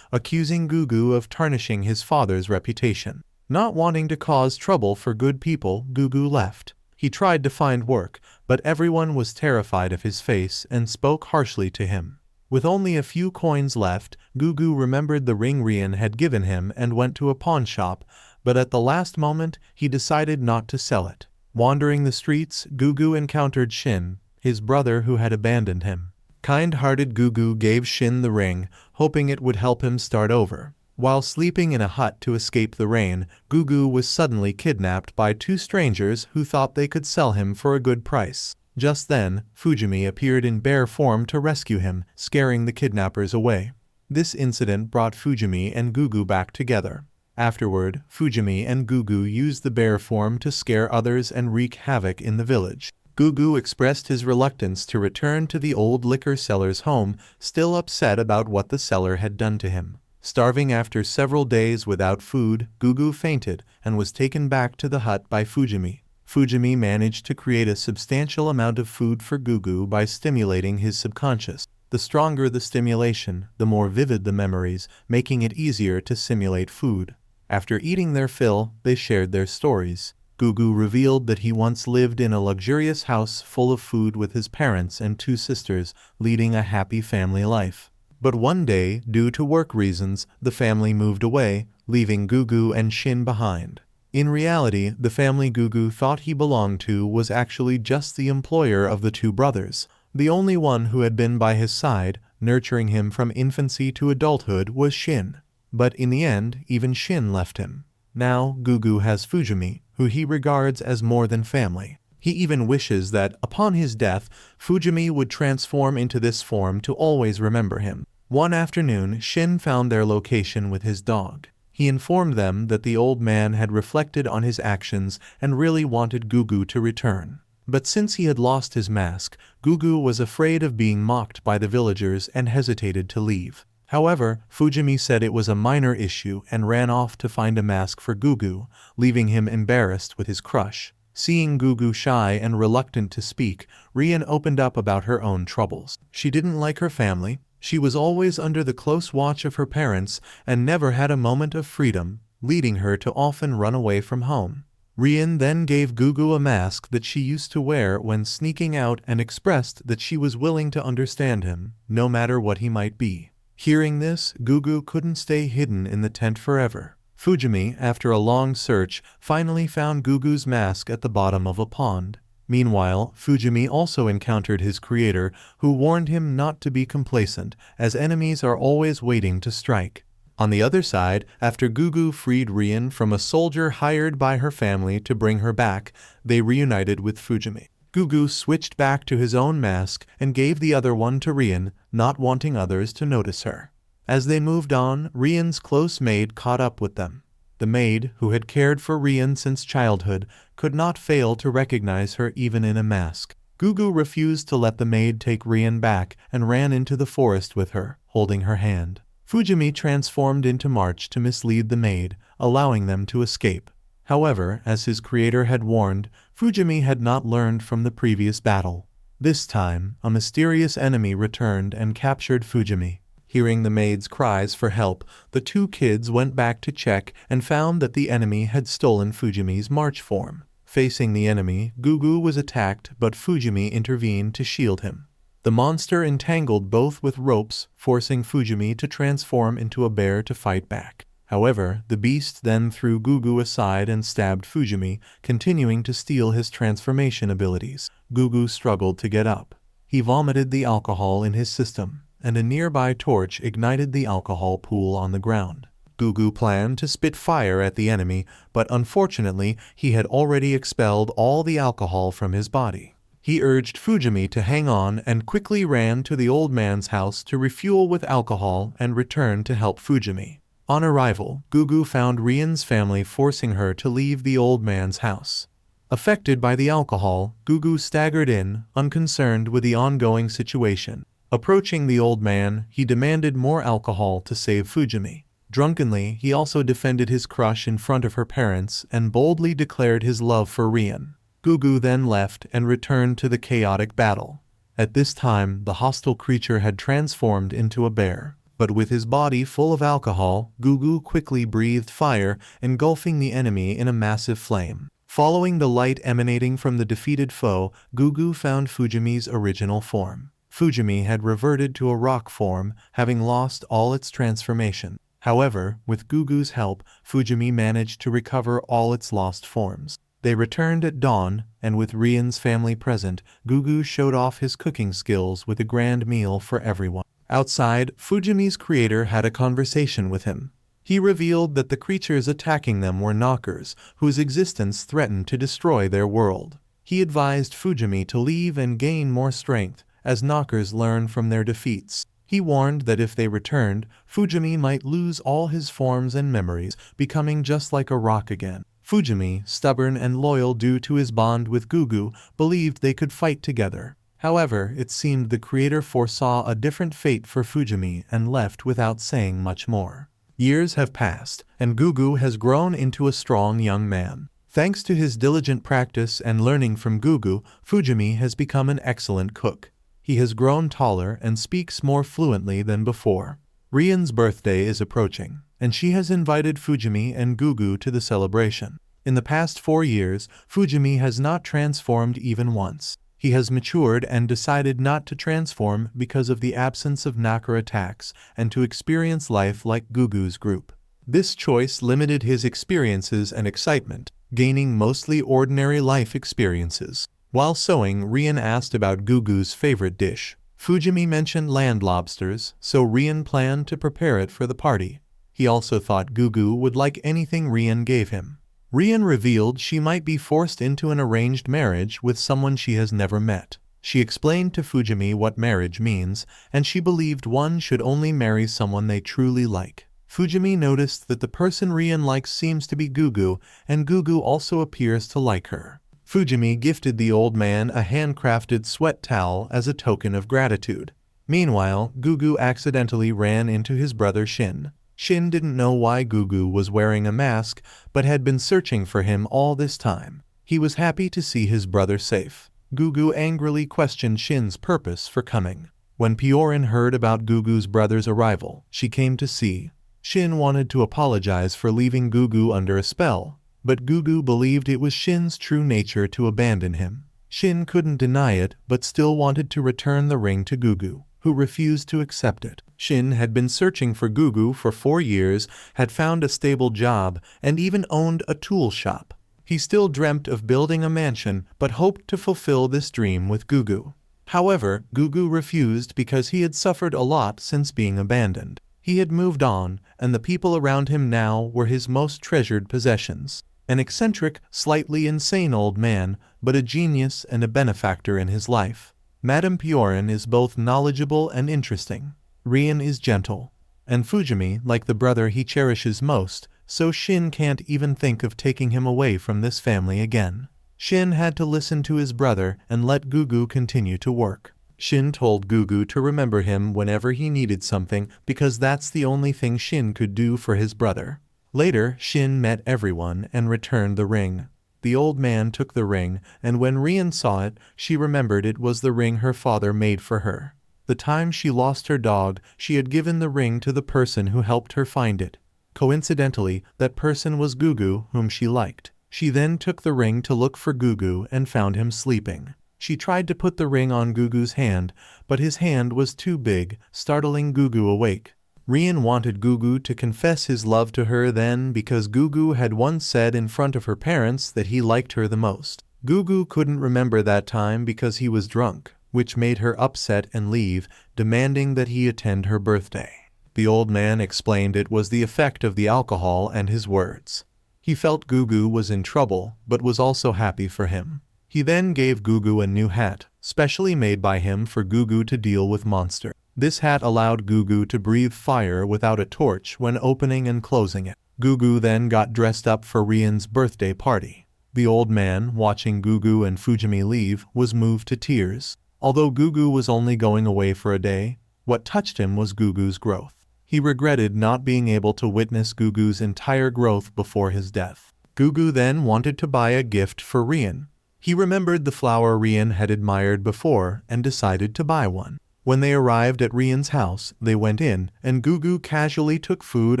accusing Gugu of tarnishing his father's reputation. Not wanting to cause trouble for good people, Gugu left. He tried to find work, but everyone was terrified of his face and spoke harshly to him. With only a few coins left, Gugu remembered the ring Rian had given him and went to a pawn shop, but at the last moment, he decided not to sell it. Wandering the streets, Gugu encountered Shin, his brother who had abandoned him. Kind-hearted Gugu gave Shin the ring, hoping it would help him start over. While sleeping in a hut to escape the rain, Gugu was suddenly kidnapped by two strangers who thought they could sell him for a good price. Just then, Fujimi appeared in bear form to rescue him, scaring the kidnappers away. This incident brought Fujimi and Gugu back together. Afterward, Fujimi and Gugu used the bear form to scare others and wreak havoc in the village. Gugu expressed his reluctance to return to the old liquor seller's home, still upset about what the seller had done to him. Starving after several days without food, Gugu fainted and was taken back to the hut by Fujimi. Fujimi managed to create a substantial amount of food for Gugu by stimulating his subconscious. The stronger the stimulation, the more vivid the memories, making it easier to simulate food. After eating their fill, they shared their stories. Gugu revealed that he once lived in a luxurious house full of food with his parents and two sisters, leading a happy family life. But one day, due to work reasons, the family moved away, leaving Gugu and Shin behind. In reality, the family Gugu thought he belonged to was actually just the employer of the two brothers. The only one who had been by his side, nurturing him from infancy to adulthood, was Shin. But in the end, even Shin left him. Now, Gugu has Fujimi, who he regards as more than family. He even wishes that, upon his death, Fujimi would transform into this form to always remember him. One afternoon, Shin found their location with his dog. He informed them that the old man had reflected on his actions and really wanted Gugu to return. But since he had lost his mask, Gugu was afraid of being mocked by the villagers and hesitated to leave. However, Fujimi said it was a minor issue and ran off to find a mask for Gugu, leaving him embarrassed with his crush. Seeing Gugu shy and reluctant to speak, Rian opened up about her own troubles. She didn't like her family. She was always under the close watch of her parents and never had a moment of freedom, leading her to often run away from home. Rian then gave Gugu a mask that she used to wear when sneaking out and expressed that she was willing to understand him, no matter what he might be. Hearing this, Gugu couldn't stay hidden in the tent forever. Fujimi, after a long search, finally found Gugu's mask at the bottom of a pond. Meanwhile, Fujimi also encountered his creator, who warned him not to be complacent, as enemies are always waiting to strike. On the other side, after Gugu freed Rian from a soldier hired by her family to bring her back, they reunited with Fujimi. Gugu switched back to his own mask and gave the other one to Rian, not wanting others to notice her. As they moved on, Rian's close maid caught up with them. The maid, who had cared for Rian since childhood, could not fail to recognize her even in a mask. Gugu refused to let the maid take Rian back and ran into the forest with her, holding her hand. Fujimi transformed into March to mislead the maid, allowing them to escape. However, as his creator had warned, Fujimi had not learned from the previous battle. This time, a mysterious enemy returned and captured Fujimi. Hearing the maid's cries for help, the two kids went back to check and found that the enemy had stolen Fujimi's March form. Facing the enemy, Gugu was attacked, but Fujimi intervened to shield him. The monster entangled both with ropes, forcing Fujimi to transform into a bear to fight back. However, the beast then threw Gugu aside and stabbed Fujimi, continuing to steal his transformation abilities. Gugu struggled to get up. He vomited the alcohol in his system, and a nearby torch ignited the alcohol pool on the ground. Gugu planned to spit fire at the enemy, but unfortunately, he had already expelled all the alcohol from his body. He urged Fujimi to hang on and quickly ran to the old man's house to refuel with alcohol and return to help Fujimi. On arrival, Gugu found Rian's family forcing her to leave the old man's house. Affected by the alcohol, Gugu staggered in, unconcerned with the ongoing situation. Approaching the old man, he demanded more alcohol to save Fujimi. Drunkenly, he also defended his crush in front of her parents and boldly declared his love for Rian. Gugu then left and returned to the chaotic battle. At this time, the hostile creature had transformed into a bear. But with his body full of alcohol, Gugu quickly breathed fire, engulfing the enemy in a massive flame. Following the light emanating from the defeated foe, Gugu found Fujimi's original form. Fujimi had reverted to a rock form, having lost all its transformation. However, with Gugu's help, Fujimi managed to recover all its lost forms. They returned at dawn, and with Rian's family present, Gugu showed off his cooking skills with a grand meal for everyone. Outside, Fujimi's creator had a conversation with him. He revealed that the creatures attacking them were knockers, whose existence threatened to destroy their world. He advised Fujimi to leave and gain more strength, as knockers learn from their defeats. He warned that if they returned, Fujimi might lose all his forms and memories, becoming just like a rock again. Fujimi, stubborn and loyal due to his bond with Gugu, believed they could fight together. However, it seemed the creator foresaw a different fate for Fujimi and left without saying much more. Years have passed, and Gugu has grown into a strong young man. Thanks to his diligent practice and learning from Gugu, Fujimi has become an excellent cook. He has grown taller and speaks more fluently than before. Rian's birthday is approaching, and she has invited Fujimi and Gugu to the celebration. In the past 4 years, Fujimi has not transformed even once. He has matured and decided not to transform because of the absence of knocker attacks and to experience life like Gugu's group. This choice limited his experiences and excitement, gaining mostly ordinary life experiences. While sewing, Rian asked about Gugu's favorite dish. Fujimi mentioned land lobsters, so Rian planned to prepare it for the party. He also thought Gugu would like anything Rian gave him. Rian revealed she might be forced into an arranged marriage with someone she has never met. She explained to Fujimi what marriage means, and she believed one should only marry someone they truly like. Fujimi noticed that the person Rian likes seems to be Gugu, and Gugu also appears to like her. Fujimi gifted the old man a handcrafted sweat towel as a token of gratitude. Meanwhile, Gugu accidentally ran into his brother Shin. Shin didn't know why Gugu was wearing a mask, but had been searching for him all this time. He was happy to see his brother safe. Gugu angrily questioned Shin's purpose for coming. When Piorin heard about Gugu's brother's arrival, she came to see. Shin wanted to apologize for leaving Gugu under a spell, but Gugu believed it was Shin's true nature to abandon him. Shin couldn't deny it, but still wanted to return the ring to Gugu, who refused to accept it. Shin had been searching for Gugu for 4 years, had found a stable job, and even owned a tool shop. He still dreamt of building a mansion, but hoped to fulfill this dream with Gugu. However, Gugu refused because he had suffered a lot since being abandoned. He had moved on, and the people around him now were his most treasured possessions. An eccentric, slightly insane old man, but a genius and a benefactor in his life. Madame Piorin is both knowledgeable and interesting. Rian is gentle. And Fujimi, like the brother he cherishes most, so Shin can't even think of taking him away from this family again. Shin had to listen to his brother and let Gugu continue to work. Shin told Gugu to remember him whenever he needed something because that's the only thing Shin could do for his brother. Later, Shin met everyone and returned the ring. The old man took the ring, and when Rian saw it, she remembered it was the ring her father made for her. The time she lost her dog, she had given the ring to the person who helped her find it. Coincidentally, that person was Gugu, whom she liked. She then took the ring to look for Gugu and found him sleeping. She tried to put the ring on Gugu's hand, but his hand was too big, startling Gugu awake. Rian wanted Gugu to confess his love to her then because Gugu had once said in front of her parents that he liked her the most. Gugu couldn't remember that time because he was drunk, which made her upset and leave, demanding that he attend her birthday. The old man explained it was the effect of the alcohol and his words. He felt Gugu was in trouble, but was also happy for him. He then gave Gugu a new hat, specially made by him for Gugu to deal with monster. This hat allowed Gugu to breathe fire without a torch when opening and closing it. Gugu then got dressed up for Rian's birthday party. The old man, watching Gugu and Fujimi leave, was moved to tears. Although Gugu was only going away for a day, what touched him was Gugu's growth. He regretted not being able to witness Gugu's entire growth before his death. Gugu then wanted to buy a gift for Rian. He remembered the flower Rian had admired before and decided to buy one. When they arrived at Rian's house, they went in, and Gugu casually took food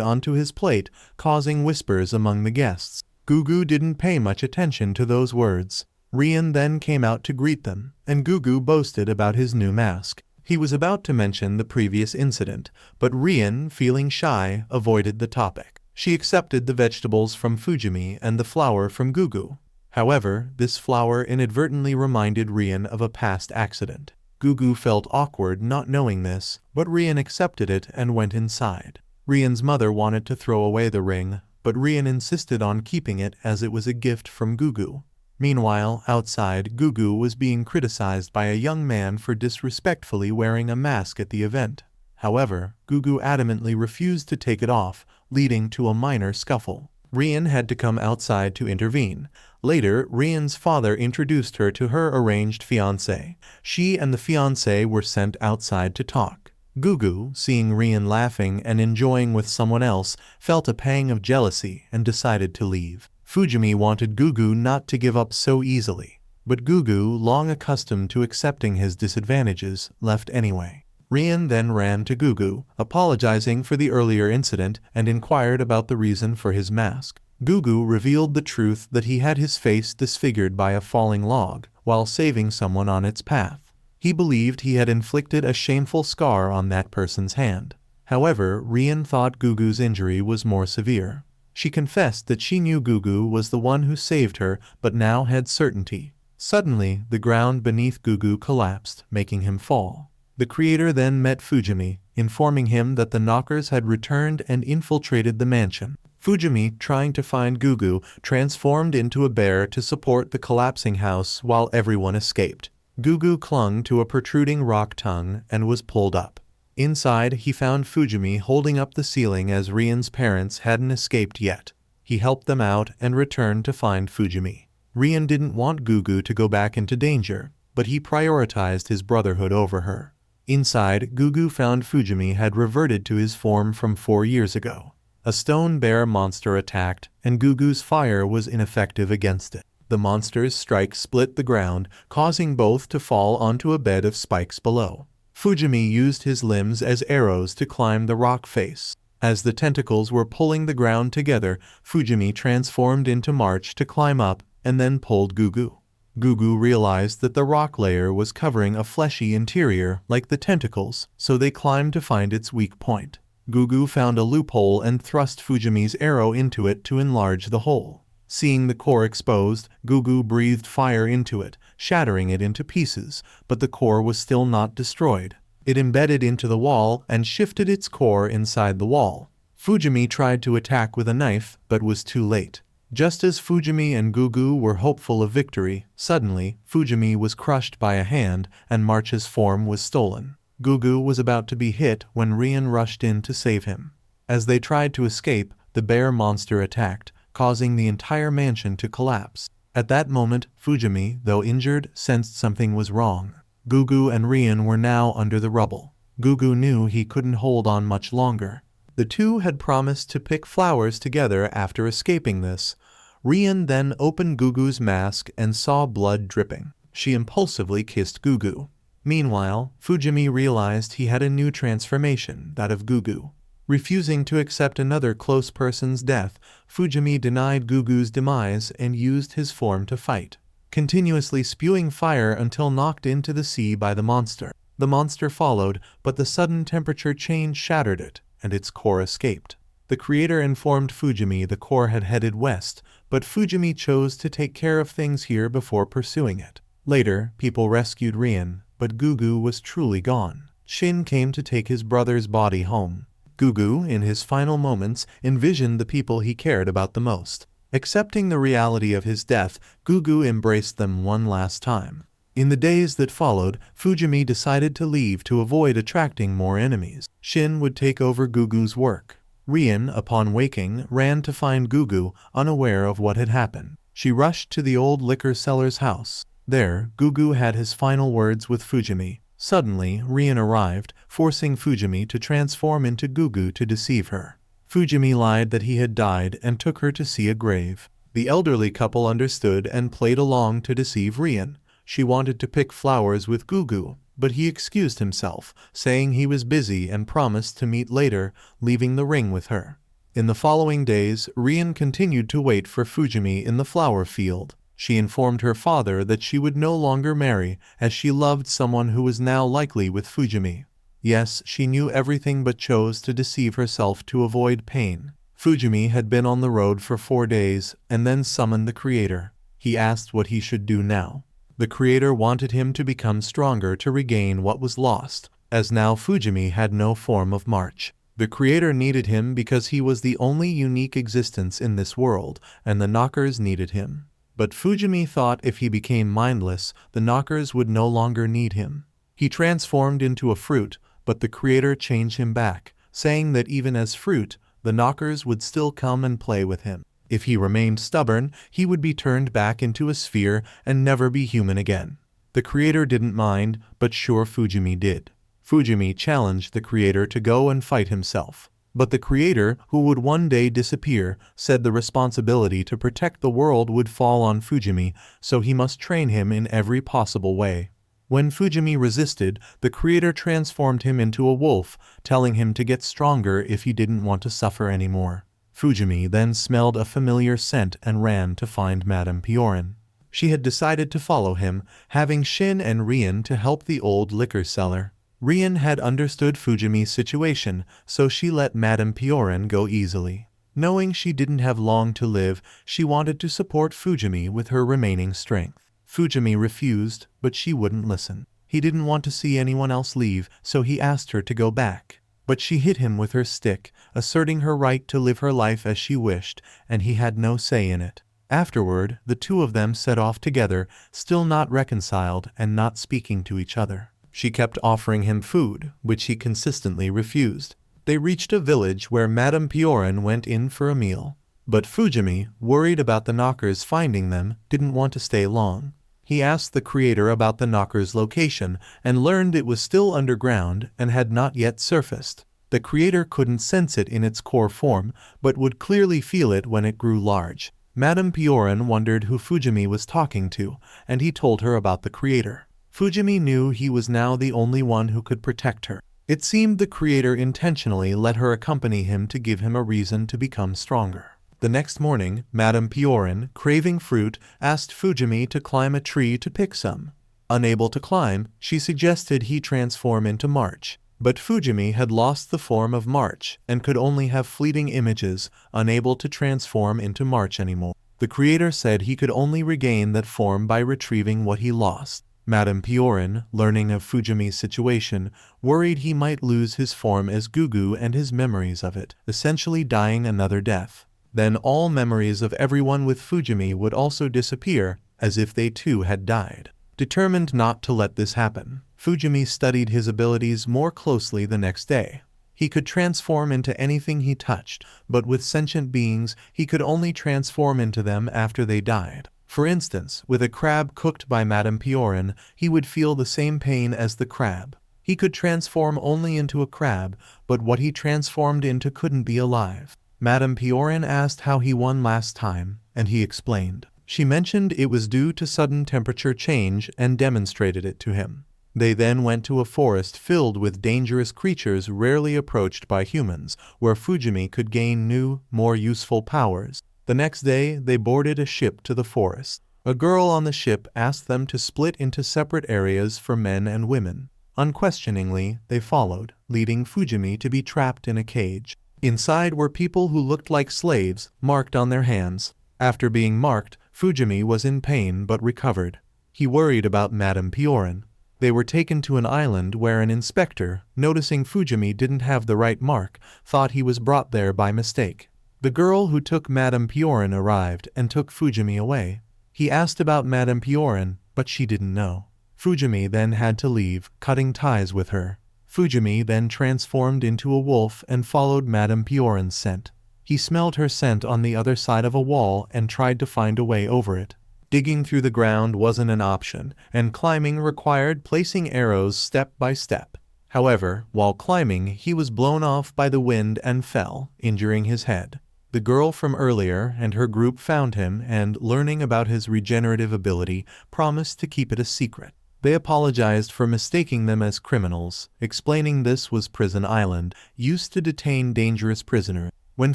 onto his plate, causing whispers among the guests. Gugu didn't pay much attention to those words. Rian then came out to greet them, and Gugu boasted about his new mask. He was about to mention the previous incident, but Rian, feeling shy, avoided the topic. She accepted the vegetables from Fujimi and the flower from Gugu. However, this flower inadvertently reminded Rian of a past accident. Gugu felt awkward not knowing this, but Rian accepted it and went inside. Rian's mother wanted to throw away the ring, but Rian insisted on keeping it as it was a gift from Gugu. Meanwhile, outside, Gugu was being criticized by a young man for disrespectfully wearing a mask at the event. However, Gugu adamantly refused to take it off, leading to a minor scuffle. Rian had to come outside to intervene. Later, Rian's father introduced her to her arranged fiancé. She and the fiancé were sent outside to talk. Gugu, seeing Rian laughing and enjoying with someone else, felt a pang of jealousy and decided to leave. Fujimi wanted Gugu not to give up so easily, but Gugu, long accustomed to accepting his disadvantages, left anyway. Rian then ran to Gugu, apologizing for the earlier incident, and inquired about the reason for his mask. Gugu revealed the truth that he had his face disfigured by a falling log while saving someone on its path. He believed he had inflicted a shameful scar on that person's hand. However, Rian thought Gugu's injury was more severe. She confessed that she knew Gugu was the one who saved her, but now had certainty. Suddenly, the ground beneath Gugu collapsed, making him fall. The creator then met Fujimi, informing him that the knockers had returned and infiltrated the mansion. Fujimi, trying to find Gugu, transformed into a bear to support the collapsing house while everyone escaped. Gugu clung to a protruding rock tongue and was pulled up. Inside, he found Fujimi holding up the ceiling as Rian's parents hadn't escaped yet. He helped them out and returned to find Fujimi. Rian didn't want Gugu to go back into danger, but he prioritized his brotherhood over her. Inside, Gugu found Fujimi had reverted to his form from 4 years ago. A stone bear monster attacked, and Gugu's fire was ineffective against it. The monster's strike split the ground, causing both to fall onto a bed of spikes below. Fujimi used his limbs as arrows to climb the rock face. As the tentacles were pulling the ground together, Fujimi transformed into March to climb up and then pulled Gugu. Gugu realized that the rock layer was covering a fleshy interior like the tentacles, so they climbed to find its weak point. Gugu found a loophole and thrust Fujimi's arrow into it to enlarge the hole. Seeing the core exposed, Gugu breathed fire into it, shattering it into pieces, but the core was still not destroyed. It embedded into the wall and shifted its core inside the wall. Fujimi tried to attack with a knife, but was too late. Just as Fujimi and Gugu were hopeful of victory, suddenly, Fujimi was crushed by a hand and March's form was stolen. Gugu was about to be hit when Rian rushed in to save him. As they tried to escape, the bear monster attacked, causing the entire mansion to collapse. At that moment, Fujimi, though injured, sensed something was wrong. Gugu and Rian were now under the rubble. Gugu knew he couldn't hold on much longer. The two had promised to pick flowers together after escaping this. Rian then opened Gugu's mask and saw blood dripping. She impulsively kissed Gugu. Meanwhile, Fujimi realized he had a new transformation, that of Gugu. Refusing to accept another close person's death, Fujimi denied Gugu's demise and used his form to fight, continuously spewing fire until knocked into the sea by the monster. The monster followed, but the sudden temperature change shattered it, and its core escaped. The creator informed Fujimi the core had headed west, but Fujimi chose to take care of things here before pursuing it. Later, people rescued Rian, but Gugu was truly gone. Shin came to take his brother's body home. Gugu, in his final moments, envisioned the people he cared about the most. Accepting the reality of his death, Gugu embraced them one last time. In the days that followed, Fujimi decided to leave to avoid attracting more enemies. Shin would take over Gugu's work. Rian, upon waking, ran to find Gugu, unaware of what had happened. She rushed to the old liquor seller's house. There, Gugu had his final words with Fujimi. Suddenly, Rian arrived, forcing Fujimi to transform into Gugu to deceive her. Fujimi lied that he had died and took her to see a grave. The elderly couple understood and played along to deceive Rian. She wanted to pick flowers with Gugu, but he excused himself, saying he was busy and promised to meet later, leaving the ring with her. In the following days, Rian continued to wait for Fujimi in the flower field. She informed her father that she would no longer marry, as she loved someone who was now likely with Fujimi. Yes, she knew everything but chose to deceive herself to avoid pain. Fujimi had been on the road for 4 days, and then summoned the creator. He asked what he should do now. The creator wanted him to become stronger to regain what was lost, as now Fujimi had no form of March. The creator needed him because he was the only unique existence in this world, and the knockers needed him. But Fujimi thought if he became mindless, the knockers would no longer need him. He transformed into a fruit, but the creator changed him back, saying that even as fruit, the knockers would still come and play with him. If he remained stubborn, he would be turned back into a sphere and never be human again. The creator didn't mind, but sure Fujimi did. Fujimi challenged the creator to go and fight himself. But the creator, who would one day disappear, said the responsibility to protect the world would fall on Fujimi, so he must train him in every possible way. When Fujimi resisted, the creator transformed him into a wolf, telling him to get stronger if he didn't want to suffer anymore. Fujimi then smelled a familiar scent and ran to find Madame Piorin. She had decided to follow him, having Shin and Rian to help the old liquor seller. Rian had understood Fujimi's situation, so she let Madame Piorin go easily. Knowing she didn't have long to live, she wanted to support Fujimi with her remaining strength. Fujimi refused, but she wouldn't listen. He didn't want to see anyone else leave, so he asked her to go back. But she hit him with her stick, asserting her right to live her life as she wished, and he had no say in it. Afterward, the two of them set off together, still not reconciled and not speaking to each other. She kept offering him food, which he consistently refused. They reached a village where Madame Piorin went in for a meal. But Fujimi, worried about the knockers finding them, didn't want to stay long. He asked the creator about the knocker's location and learned it was still underground and had not yet surfaced. The creator couldn't sense it in its core form, but would clearly feel it when it grew large. Madame Piorin wondered who Fujimi was talking to, and he told her about the creator. Fujimi knew he was now the only one who could protect her. It seemed the creator intentionally let her accompany him to give him a reason to become stronger. The next morning, Madame Piorin, craving fruit, asked Fujimi to climb a tree to pick some. Unable to climb, she suggested he transform into March. But Fujimi had lost the form of March and could only have fleeting images, unable to transform into March anymore. The creator said he could only regain that form by retrieving what he lost. Madame Piorin, learning of Fujimi's situation, worried he might lose his form as Gugu and his memories of it, essentially dying another death. Then all memories of everyone with Fujimi would also disappear, as if they too had died. Determined not to let this happen, Fujimi studied his abilities more closely the next day. He could transform into anything he touched, but with sentient beings, he could only transform into them after they died. For instance, with a crab cooked by Madame Piorin, he would feel the same pain as the crab. He could transform only into a crab, but what he transformed into couldn't be alive. Madame Piorin asked how he won last time, and he explained. She mentioned it was due to sudden temperature change and demonstrated it to him. They then went to a forest filled with dangerous creatures rarely approached by humans, where Fujimi could gain new, more useful powers. The next day, they boarded a ship to the forest. A girl on the ship asked them to split into separate areas for men and women. Unquestioningly, they followed, leading Fujimi to be trapped in a cage. Inside were people who looked like slaves, marked on their hands. After being marked, Fujimi was in pain but recovered. He worried about Madame Piorin. They were taken to an island where an inspector, noticing Fujimi didn't have the right mark, thought he was brought there by mistake. The girl who took Madame Piorin arrived and took Fujimi away. He asked about Madame Piorin, but she didn't know. Fujimi then had to leave, cutting ties with her. Fujimi then transformed into a wolf and followed Madame Piorin's scent. He smelled her scent on the other side of a wall and tried to find a way over it. Digging through the ground wasn't an option, and climbing required placing arrows step by step. However, while climbing, he was blown off by the wind and fell, injuring his head. The girl from earlier and her group found him and, learning about his regenerative ability, promised to keep it a secret. They apologized for mistaking them as criminals, explaining this was Prison Island, used to detain dangerous prisoners. When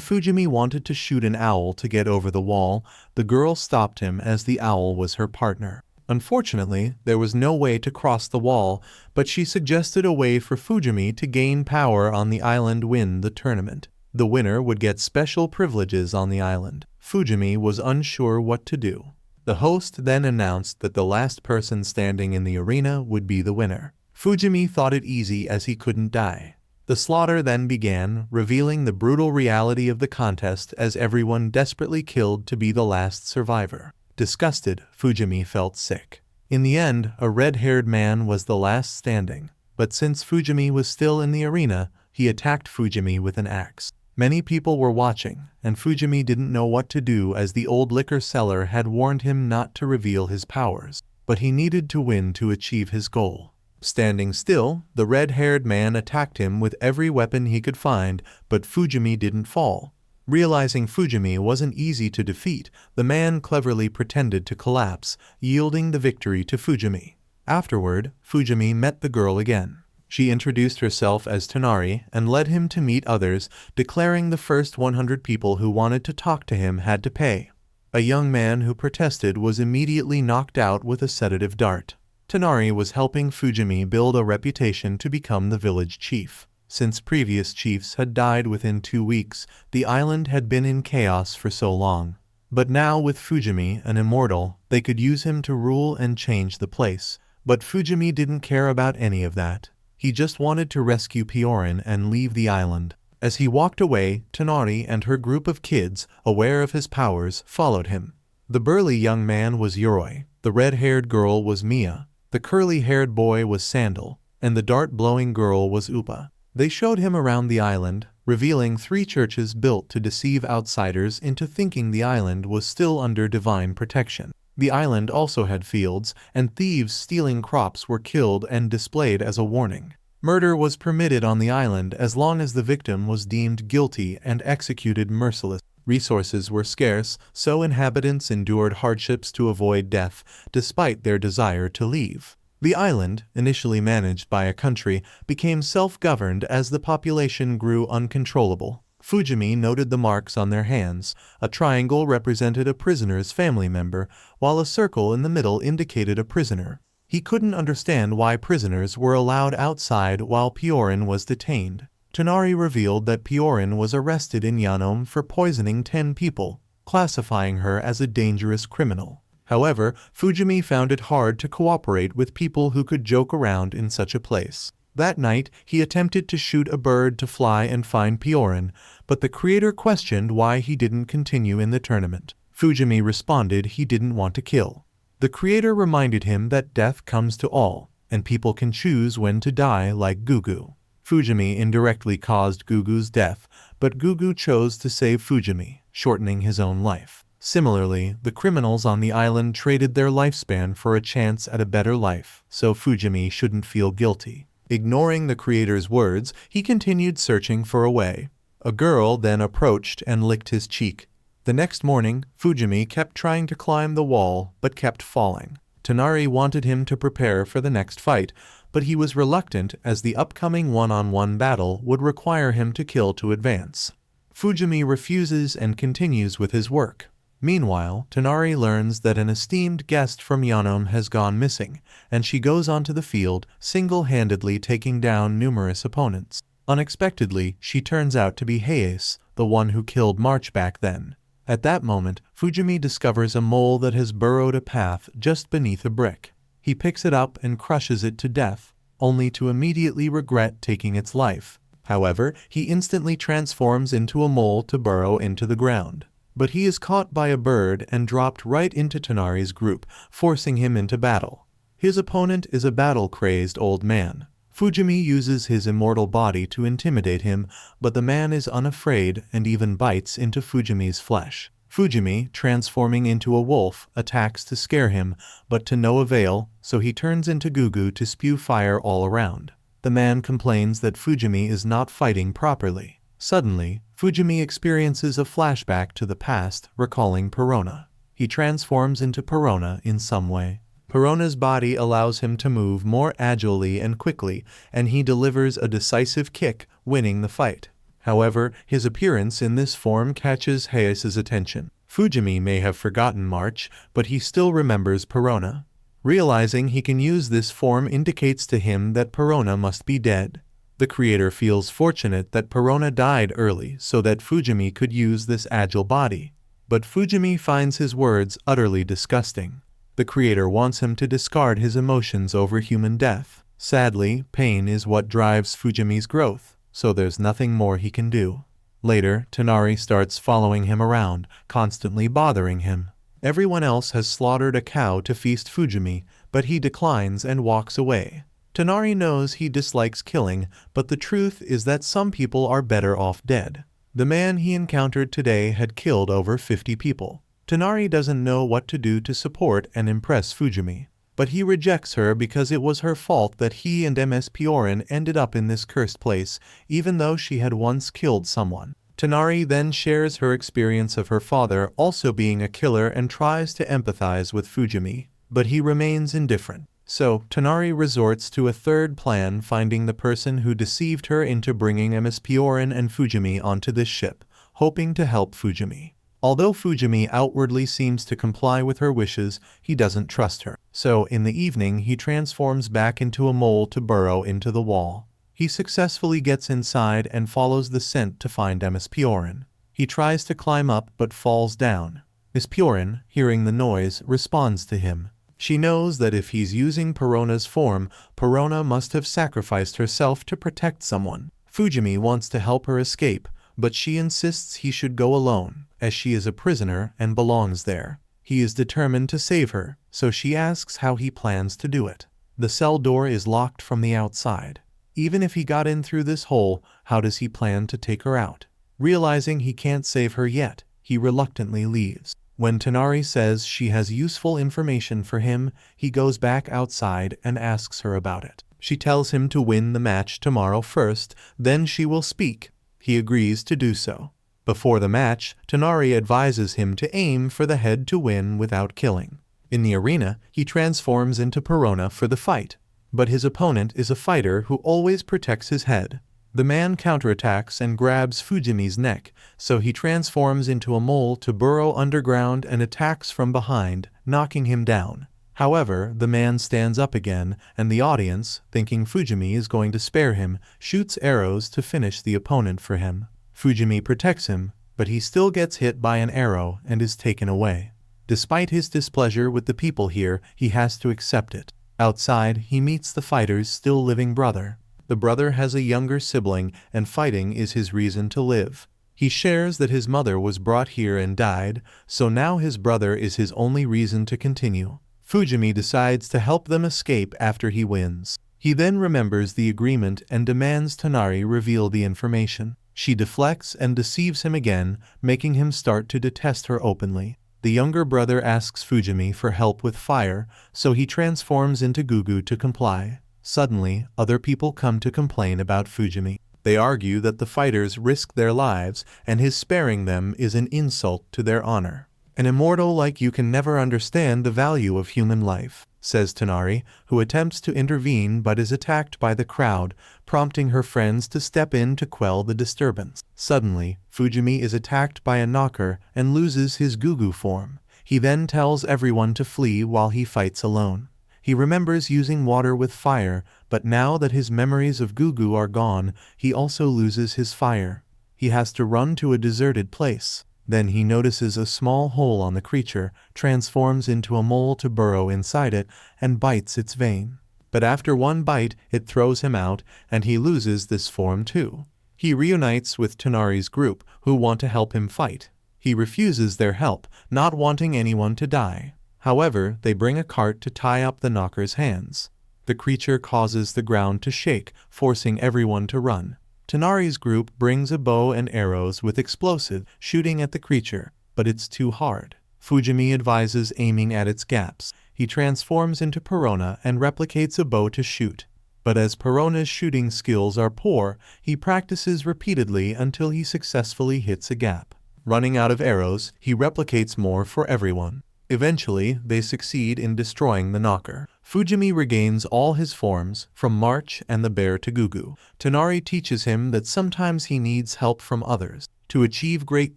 Fujimi wanted to shoot an owl to get over the wall, the girl stopped him as the owl was her partner. Unfortunately, there was no way to cross the wall, but she suggested a way for Fujimi to gain power on the island and win the tournament. The winner would get special privileges on the island. Fujimi was unsure what to do. The host then announced that the last person standing in the arena would be the winner. Fujimi thought it easy as he couldn't die. The slaughter then began, revealing the brutal reality of the contest as everyone desperately killed to be the last survivor. Disgusted, Fujimi felt sick. In the end, a red-haired man was the last standing, but since Fujimi was still in the arena, he attacked Fujimi with an axe. Many people were watching, and Fujimi didn't know what to do as the old liquor seller had warned him not to reveal his powers, but he needed to win to achieve his goal. Standing still, the red-haired man attacked him with every weapon he could find, but Fujimi didn't fall. Realizing Fujimi wasn't easy to defeat, the man cleverly pretended to collapse, yielding the victory to Fujimi. Afterward, Fujimi met the girl again. She introduced herself as Tonari and led him to meet others, declaring the first 100 people who wanted to talk to him had to pay. A young man who protested was immediately knocked out with a sedative dart. Tonari was helping Fujimi build a reputation to become the village chief. Since previous chiefs had died within 2 weeks, the island had been in chaos for so long. But now with Fujimi, an immortal, they could use him to rule and change the place. But Fujimi didn't care about any of that. He just wanted to rescue Piorin and leave the island. As he walked away, Tonari and her group of kids, aware of his powers, followed him. The burly young man was Yoroi, the red-haired girl was Mia, the curly-haired boy was Sandal, and the dart-blowing girl was Upa. They showed him around the island, revealing 3 churches built to deceive outsiders into thinking the island was still under divine protection. The island also had fields, and thieves stealing crops were killed and displayed as a warning. Murder was permitted on the island as long as the victim was deemed guilty and executed mercilessly. Resources were scarce, so inhabitants endured hardships to avoid death, despite their desire to leave. The island, initially managed by a country, became self-governed as the population grew uncontrollable. Fujimi noted the marks on their hands. A triangle represented a prisoner's family member, while a circle in the middle indicated a prisoner. He couldn't understand why prisoners were allowed outside while Piorin was detained. Tonari revealed that Piorin was arrested in Yanome for poisoning 10 people, classifying her as a dangerous criminal. However, Fujimi found it hard to cooperate with people who could joke around in such a place. That night, he attempted to shoot a bird to fly and find Piorin, but the creator questioned why he didn't continue in the tournament. Fujimi responded he didn't want to kill. The creator reminded him that death comes to all, and people can choose when to die like Gugu. Fujimi indirectly caused Gugu's death, but Gugu chose to save Fujimi, shortening his own life. Similarly, the criminals on the island traded their lifespan for a chance at a better life, so Fujimi shouldn't feel guilty. Ignoring the creator's words, he continued searching for a way. A girl then approached and licked his cheek. The next morning, Fujimi kept trying to climb the wall, but kept falling. Tonari wanted him to prepare for the next fight, but he was reluctant as the upcoming one-on-one battle would require him to kill to advance. Fujimi refuses and continues with his work. Meanwhile, Tonari learns that an esteemed guest from Yanome has gone missing, and she goes onto the field, single-handedly taking down numerous opponents. Unexpectedly, she turns out to be Hayes, the one who killed March back then. At that moment, Fujimi discovers a mole that has burrowed a path just beneath a brick. He picks it up and crushes it to death, only to immediately regret taking its life. However, he instantly transforms into a mole to burrow into the ground. But he is caught by a bird and dropped right into Tonari's group, forcing him into battle. His opponent is a battle-crazed old man. Fujimi uses his immortal body to intimidate him, but the man is unafraid and even bites into Fujimi's flesh. Fujimi, transforming into a wolf, attacks to scare him, but to no avail, so he turns into Gugu to spew fire all around. The man complains that Fujimi is not fighting properly. Suddenly, Fujimi experiences a flashback to the past, recalling Perona. He transforms into Perona in some way. Perona's body allows him to move more agilely and quickly, and he delivers a decisive kick, winning the fight. However, his appearance in this form catches Hayas's attention. Fujimi may have forgotten March, but he still remembers Perona. Realizing he can use this form indicates to him that Perona must be dead. The creator feels fortunate that Perona died early so that Fujimi could use this agile body. But Fujimi finds his words utterly disgusting. The creator wants him to discard his emotions over human death. Sadly, pain is what drives Fujimi's growth, so there's nothing more he can do. Later, Tonari starts following him around, constantly bothering him. Everyone else has slaughtered a cow to feast Fujimi, but he declines and walks away. Tonari knows he dislikes killing, but the truth is that some people are better off dead. The man he encountered today had killed over 50 people. Tonari doesn't know what to do to support and impress Fujimi, but he rejects her because it was her fault that he and Ms. Piorin ended up in this cursed place, even though she had once killed someone. Tonari then shares her experience of her father also being a killer and tries to empathize with Fujimi, but he remains indifferent. So, Tonari resorts to a third plan, finding the person who deceived her into bringing Ms. Piorin and Fujimi onto this ship, hoping to help Fujimi. Although Fujimi outwardly seems to comply with her wishes, he doesn't trust her. So, in the evening, he transforms back into a mole to burrow into the wall. He successfully gets inside and follows the scent to find Ms. Piorin. He tries to climb up but falls down. Ms. Piorin, hearing the noise, responds to him. She knows that if he's using Perona's form, Perona must have sacrificed herself to protect someone. Fujimi wants to help her escape, but she insists he should go alone, as she is a prisoner and belongs there. He is determined to save her, so she asks how he plans to do it. The cell door is locked from the outside. Even if he got in through this hole, how does he plan to take her out? Realizing he can't save her yet, he reluctantly leaves. When Tonari says she has useful information for him, he goes back outside and asks her about it. She tells him to win the match tomorrow first, then she will speak. He agrees to do so. Before the match, Tonari advises him to aim for the head to win without killing. In the arena, he transforms into Perona for the fight. But his opponent is a fighter who always protects his head. The man counterattacks and grabs Fujimi's neck, so he transforms into a mole to burrow underground and attacks from behind, knocking him down. However, the man stands up again, and the audience, thinking Fujimi is going to spare him, shoots arrows to finish the opponent for him. Fujimi protects him, but he still gets hit by an arrow and is taken away. Despite his displeasure with the people here, he has to accept it. Outside, he meets the fighter's still living brother. The brother has a younger sibling, and fighting is his reason to live. He shares that his mother was brought here and died, so now his brother is his only reason to continue. Fujimi decides to help them escape after he wins. He then remembers the agreement and demands Tonari reveal the information. She deflects and deceives him again, making him start to detest her openly. The younger brother asks Fujimi for help with fire, so he transforms into Gugu to comply. Suddenly, other people come to complain about Fujimi. They argue that the fighters risk their lives, and his sparing them is an insult to their honor. An immortal like you can never understand the value of human life, says Tonari, who attempts to intervene but is attacked by the crowd, prompting her friends to step in to quell the disturbance. Suddenly, Fujimi is attacked by a knocker and loses his Gugu form. He then tells everyone to flee while he fights alone. He remembers using water with fire, but now that his memories of Gugu are gone, he also loses his fire. He has to run to a deserted place. Then he notices a small hole on the creature, transforms into a mole to burrow inside it, and bites its vein. But after one bite, it throws him out, and he loses this form too. He reunites with Tonari's group, who want to help him fight. He refuses their help, not wanting anyone to die. However, they bring a cart to tie up the knocker's hands. The creature causes the ground to shake, forcing everyone to run. Tonari's group brings a bow and arrows with explosive, shooting at the creature, but it's too hard. Fujimi advises aiming at its gaps. He transforms into Perona and replicates a bow to shoot. But as Perona's shooting skills are poor, he practices repeatedly until he successfully hits a gap. Running out of arrows, he replicates more for everyone. Eventually, they succeed in destroying the knocker. Fujimi regains all his forms, from March and the bear to Gugu. Tonari teaches him that sometimes he needs help from others. To achieve great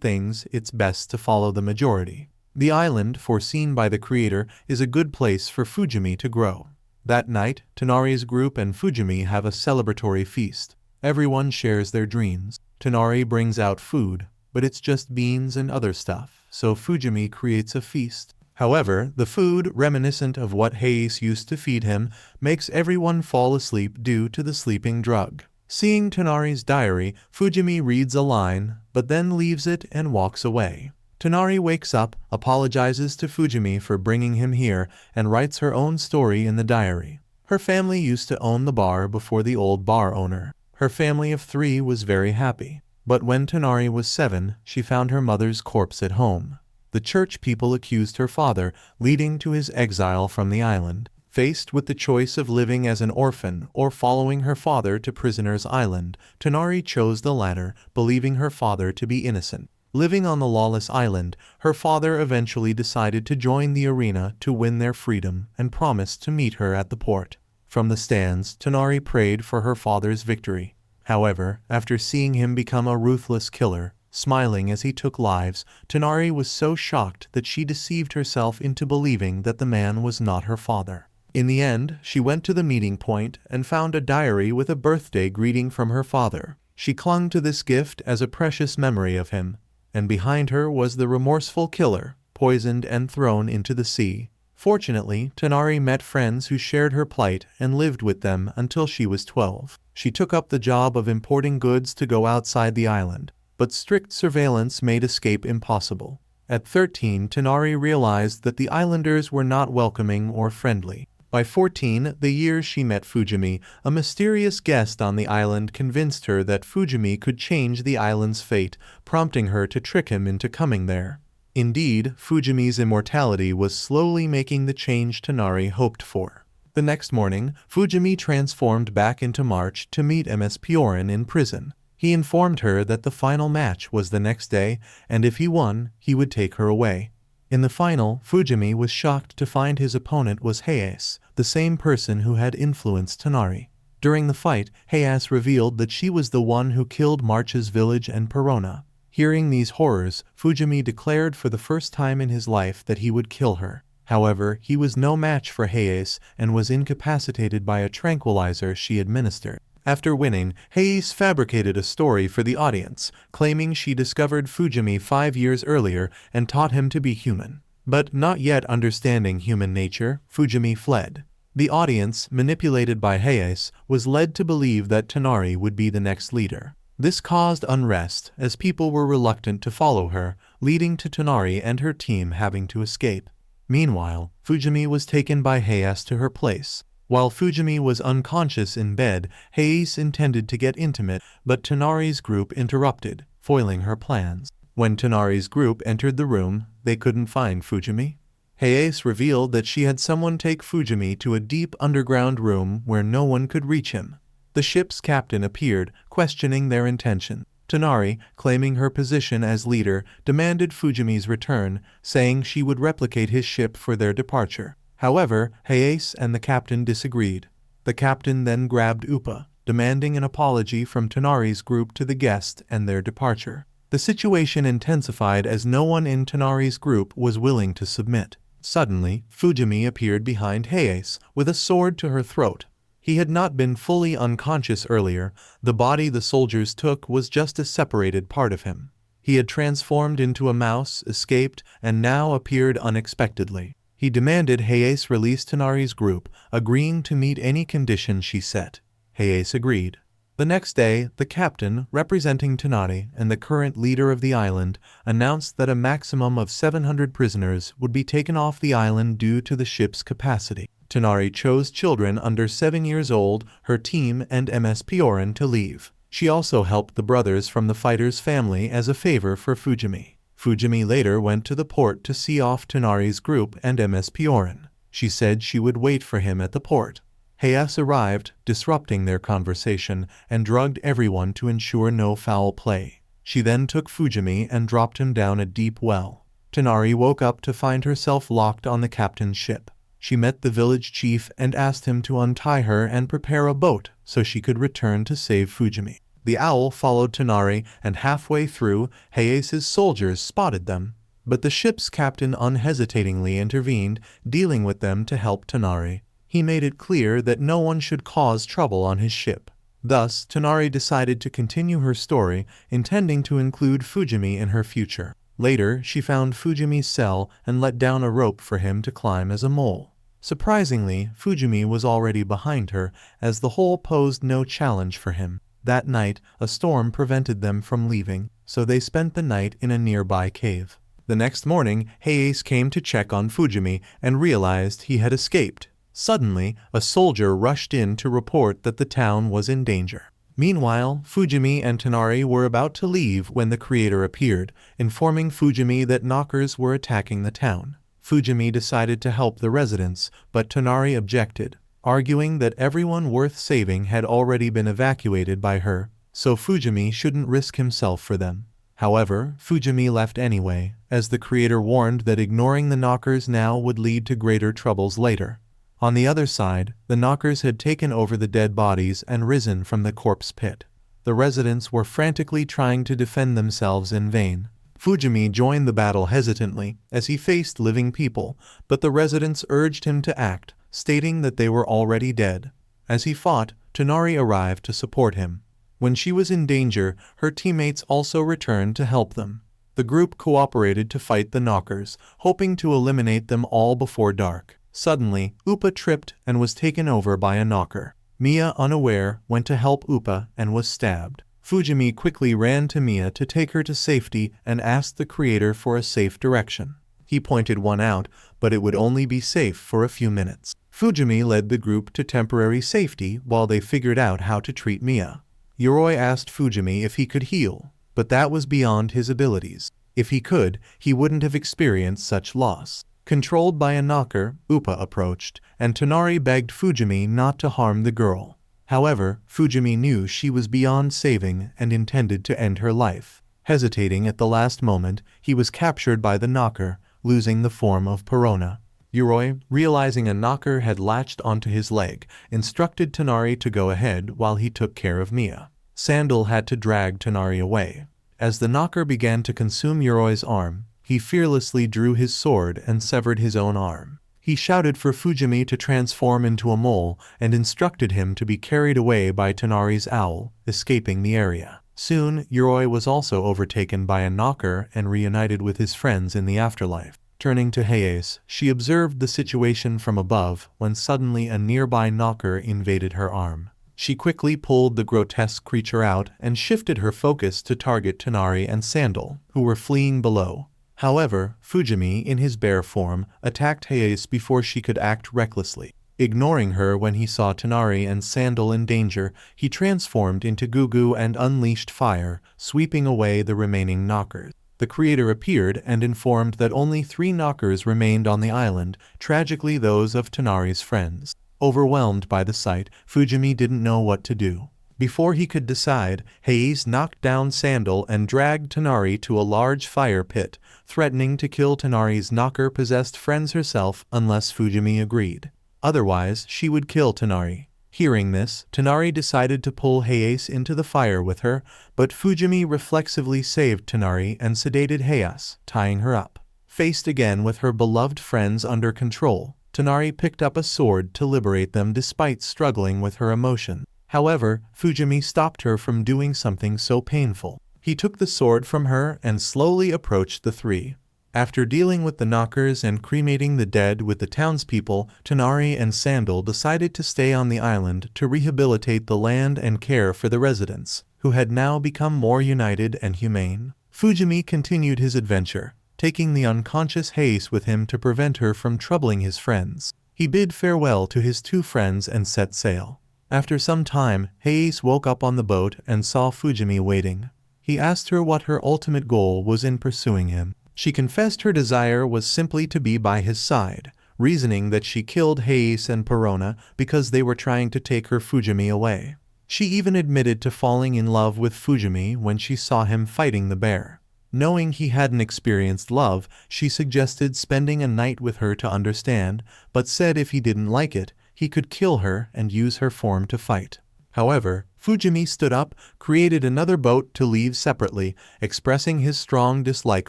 things, it's best to follow the majority. The island, foreseen by the creator, is a good place for Fujimi to grow. That night, Tonari's group and Fujimi have a celebratory feast. Everyone shares their dreams. Tonari brings out food, but it's just beans and other stuff, so Fujimi creates a feast. However, the food, reminiscent of what Hayes used to feed him, makes everyone fall asleep due to the sleeping drug. Seeing Tonari's diary, Fujimi reads a line, but then leaves it and walks away. Tonari wakes up, apologizes to Fujimi for bringing him here, and writes her own story in the diary. Her family used to own the bar before the old bar owner. Her family of 3 was very happy. But when Tonari was 7, she found her mother's corpse at home. The church people accused her father, leading to his exile from the island. Faced with the choice of living as an orphan or following her father to Prisoner's Island, Tonari chose the latter, believing her father to be innocent. Living on the lawless island, her father eventually decided to join the arena to win their freedom and promised to meet her at the port. From the stands, Tonari prayed for her father's victory. However, after seeing him become a ruthless killer, smiling as he took lives, Tonari was so shocked that she deceived herself into believing that the man was not her father. In the end, she went to the meeting point and found a diary with a birthday greeting from her father. She clung to this gift as a precious memory of him, and behind her was the remorseful killer, poisoned and thrown into the sea. Fortunately, Tonari met friends who shared her plight and lived with them until she was 12. She took up the job of importing goods to go outside the island, but strict surveillance made escape impossible. At 13, Tonari realized that the islanders were not welcoming or friendly. By 14, the year she met Fujimi, a mysterious guest on the island convinced her that Fujimi could change the island's fate, prompting her to trick him into coming there. Indeed, Fujimi's immortality was slowly making the change Tonari hoped for. The next morning, Fujimi transformed back into March to meet Ms. Piorin in prison. He informed her that the final match was the next day, and if he won, he would take her away. In the final, Fujimi was shocked to find his opponent was Hayes, the same person who had influenced Tonari. During the fight, Hayes revealed that she was the one who killed March's village and Perona. Hearing these horrors, Fujimi declared for the first time in his life that he would kill her. However, he was no match for Hayes and was incapacitated by a tranquilizer she administered. After winning, Hayes fabricated a story for the audience, claiming she discovered Fujimi 5 years earlier and taught him to be human. But not yet understanding human nature, Fujimi fled. The audience, manipulated by Hayes, was led to believe that Tonari would be the next leader. This caused unrest, as people were reluctant to follow her, leading to Tonari and her team having to escape. Meanwhile, Fujimi was taken by Hayes to her place. While Fujimi was unconscious in bed, Hayes intended to get intimate, but Tonari's group interrupted, foiling her plans. When Tonari's group entered the room, they couldn't find Fujimi. Hayes revealed that she had someone take Fujimi to a deep underground room where no one could reach him. The ship's captain appeared, questioning their intention. Tonari, claiming her position as leader, demanded Fujimi's return, saying she would replicate his ship for their departure. However, Hayes and the captain disagreed. The captain then grabbed Upa, demanding an apology from Tonari's group to the guest and their departure. The situation intensified as no one in Tonari's group was willing to submit. Suddenly, Fujimi appeared behind Hayes, with a sword to her throat. He had not been fully unconscious earlier. The body the soldiers took was just a separated part of him. He had transformed into a mouse, escaped, and now appeared unexpectedly. He demanded Hayes release Tonari's group, agreeing to meet any condition she set. Hayes agreed. The next day, the captain, representing Tonari and the current leader of the island, announced that a maximum of 700 prisoners would be taken off the island due to the ship's capacity. Tonari chose children under 7 years old, her team, and Ms. Piorin to leave. She also helped the brothers from the fighter's family as a favor for Fujimi. Fujimi later went to the port to see off Tonari's group and Ms. Piorin. She said she would wait for him at the port. Heias arrived, disrupting their conversation, and drugged everyone to ensure no foul play. She then took Fujimi and dropped him down a deep well. Tonari woke up to find herself locked on the captain's ship. She met the village chief and asked him to untie her and prepare a boat so she could return to save Fujimi. The owl followed Tonari, and halfway through, Heias's soldiers spotted them. But the ship's captain unhesitatingly intervened, dealing with them to help Tonari. He made it clear that no one should cause trouble on his ship. Thus, Tonari decided to continue her story, intending to include Fujimi in her future. Later, she found Fujimi's cell and let down a rope for him to climb as a mole. Surprisingly, Fujimi was already behind her, as the hole posed no challenge for him. That night, a storm prevented them from leaving, so they spent the night in a nearby cave. The next morning, Heias came to check on Fujimi and realized he had escaped. Suddenly, a soldier rushed in to report that the town was in danger. Meanwhile, Fujimi and Tonari were about to leave when the creator appeared, informing Fujimi that knockers were attacking the town. Fujimi decided to help the residents, but Tonari objected, arguing that everyone worth saving had already been evacuated by her, so Fujimi shouldn't risk himself for them. However, Fujimi left anyway, as the creator warned that ignoring the knockers now would lead to greater troubles later. On the other side, the knockers had taken over the dead bodies and risen from the corpse pit. The residents were frantically trying to defend themselves in vain. Fujimi joined the battle hesitantly, as he faced living people, but the residents urged him to act, stating that they were already dead. As he fought, Tonari arrived to support him. When she was in danger, her teammates also returned to help them. The group cooperated to fight the knockers, hoping to eliminate them all before dark. Suddenly, Upa tripped and was taken over by a knocker. Mia, unaware, went to help Upa and was stabbed. Fujimi quickly ran to Mia to take her to safety and asked the creator for a safe direction. He pointed one out, but it would only be safe for a few minutes. Fujimi led the group to temporary safety while they figured out how to treat Mia. Yoroi asked Fujimi if he could heal, but that was beyond his abilities. If he could, he wouldn't have experienced such loss. Controlled by a knocker, Upa approached, and Tonari begged Fujimi not to harm the girl. However, Fujimi knew she was beyond saving and intended to end her life. Hesitating at the last moment, he was captured by the knocker, losing the form of Perona. Yoroi, realizing a knocker had latched onto his leg, instructed Tonari to go ahead while he took care of Mia. Sandal had to drag Tonari away. As the knocker began to consume Yoroi's arm, he fearlessly drew his sword and severed his own arm. He shouted for Fujimi to transform into a mole and instructed him to be carried away by Tonari's owl, escaping the area. Soon, Yoroi was also overtaken by a knocker and reunited with his friends in the afterlife. Turning to Heias, she observed the situation from above when suddenly a nearby knocker invaded her arm. She quickly pulled the grotesque creature out and shifted her focus to target Tonari and Sandal, who were fleeing below. However, Fujimi, in his bear form, attacked Heias before she could act recklessly. Ignoring her when he saw Tonari and Sandal in danger, he transformed into Gugu and unleashed fire, sweeping away the remaining knockers. The creator appeared and informed that only 3 knockers remained on the island, tragically those of Tonari's friends. Overwhelmed by the sight, Fujimi didn't know what to do. Before he could decide, Heias knocked down Sandal and dragged Tonari to a large fire pit, threatening to kill Tonari's knocker-possessed friends herself unless Fujimi agreed. Otherwise, she would kill Tonari. Hearing this, Tonari decided to pull Heias into the fire with her, but Fujimi reflexively saved Tonari and sedated Heias, tying her up. Faced again with her beloved friends under control, Tonari picked up a sword to liberate them despite struggling with her emotion. However, Fujimi stopped her from doing something so painful. He took the sword from her and slowly approached the 3. After dealing with the knockers and cremating the dead with the townspeople, Tonari and Sandal decided to stay on the island to rehabilitate the land and care for the residents, who had now become more united and humane. Fujimi continued his adventure, taking the unconscious Heias with him to prevent her from troubling his friends. He bid farewell to his 2 friends and set sail. After some time, Heias woke up on the boat and saw Fujimi waiting. He asked her what her ultimate goal was in pursuing him. She confessed her desire was simply to be by his side, reasoning that she killed Hayes and Perona because they were trying to take her Fujimi away. She even admitted to falling in love with Fujimi when she saw him fighting the bear. Knowing he hadn't experienced love, she suggested spending a night with her to understand, but said if he didn't like it, he could kill her and use her form to fight. However, Fujimi stood up, created another boat to leave separately, expressing his strong dislike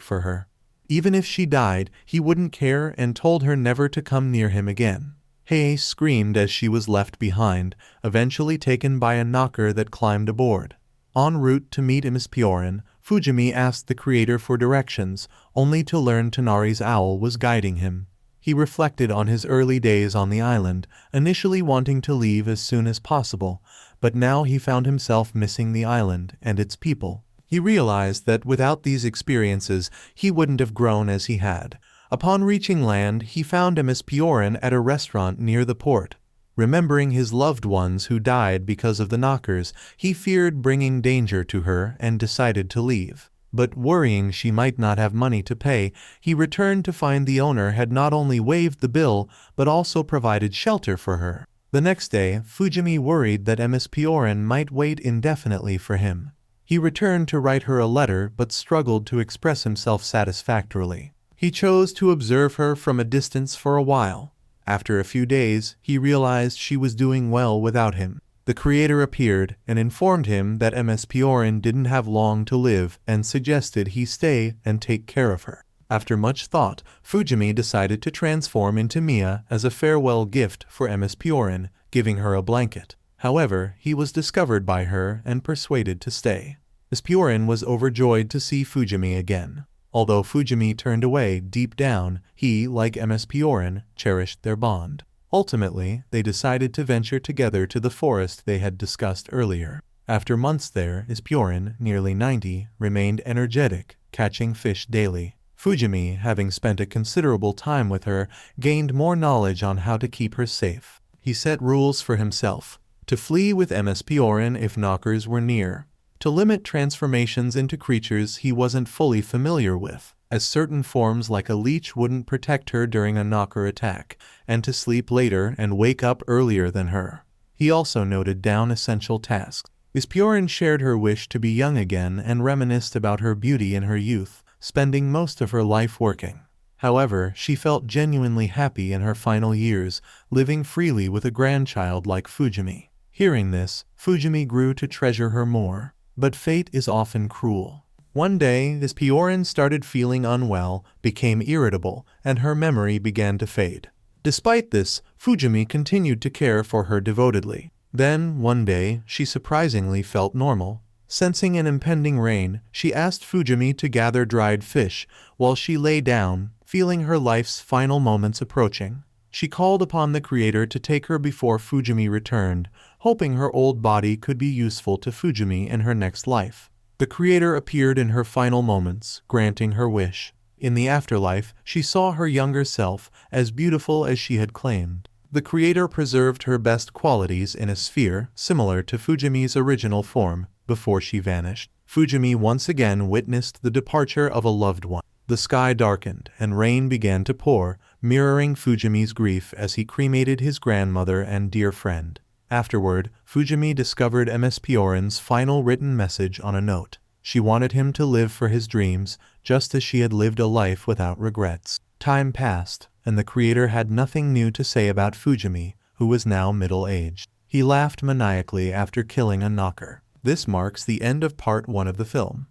for her. Even if she died, he wouldn't care and told her never to come near him again. Hei screamed as she was left behind, eventually taken by a knocker that climbed aboard. En route to meet Immortality, Fujimi asked the creator for directions, only to learn Tonari's owl was guiding him. He reflected on his early days on the island, initially wanting to leave as soon as possible, but now he found himself missing the island and its people. He realized that without these experiences, he wouldn't have grown as he had. Upon reaching land, he found Immortality at a restaurant near the port. Remembering his loved ones who died because of the knockers, he feared bringing danger to her and decided to leave. But worrying she might not have money to pay, he returned to find the owner had not only waived the bill, but also provided shelter for her. The next day, Fujimi worried that Immortality might wait indefinitely for him. He returned to write her a letter but struggled to express himself satisfactorily. He chose to observe her from a distance for a while. After a few days, he realized she was doing well without him. The creator appeared and informed him that Immortality didn't have long to live and suggested he stay and take care of her. After much thought, Fujimi decided to transform into Mia as a farewell gift for Immortality, giving her a blanket. However, he was discovered by her and persuaded to stay. Immortality was overjoyed to see Fujimi again. Although Fujimi turned away deep down, he, like Immortality, cherished their bond. Ultimately, they decided to venture together to the forest they had discussed earlier. After months there, Immortality, nearly 90, remained energetic, catching fish daily. Fujimi, having spent a considerable time with her, gained more knowledge on how to keep her safe. He set rules for himself: to flee with Immortality if knockers were near, to limit transformations into creatures he wasn't fully familiar with, as certain forms like a leech wouldn't protect her during a knocker attack, and to sleep later and wake up earlier than her. He also noted down essential tasks. Immortality shared her wish to be young again and reminisced about her beauty in her youth, spending most of her life working. However, she felt genuinely happy in her final years, living freely with a grandchild like Fujimi. Hearing this, Fujimi grew to treasure her more. But fate is often cruel. One day, Immortality started feeling unwell, became irritable, and her memory began to fade. Despite this, Fujimi continued to care for her devotedly. Then, one day, she surprisingly felt normal. Sensing an impending rain, she asked Fujimi to gather dried fish, while she lay down, feeling her life's final moments approaching. She called upon the creator to take her before Fujimi returned, hoping her old body could be useful to Fujimi in her next life. The creator appeared in her final moments, granting her wish. In the afterlife, she saw her younger self, as beautiful as she had claimed. The creator preserved her best qualities in a sphere, similar to Fujimi's original form, before she vanished. Fujimi once again witnessed the departure of a loved one. The sky darkened, and rain began to pour, mirroring Fujimi's grief as he cremated his grandmother and dear friend. Afterward, Fujimi discovered Immortality's final written message on a note. She wanted him to live for his dreams, just as she had lived a life without regrets. Time passed, and the creator had nothing new to say about Fujimi, who was now middle-aged. He laughed maniacally after killing a knocker. This marks the end of part 1 of the film.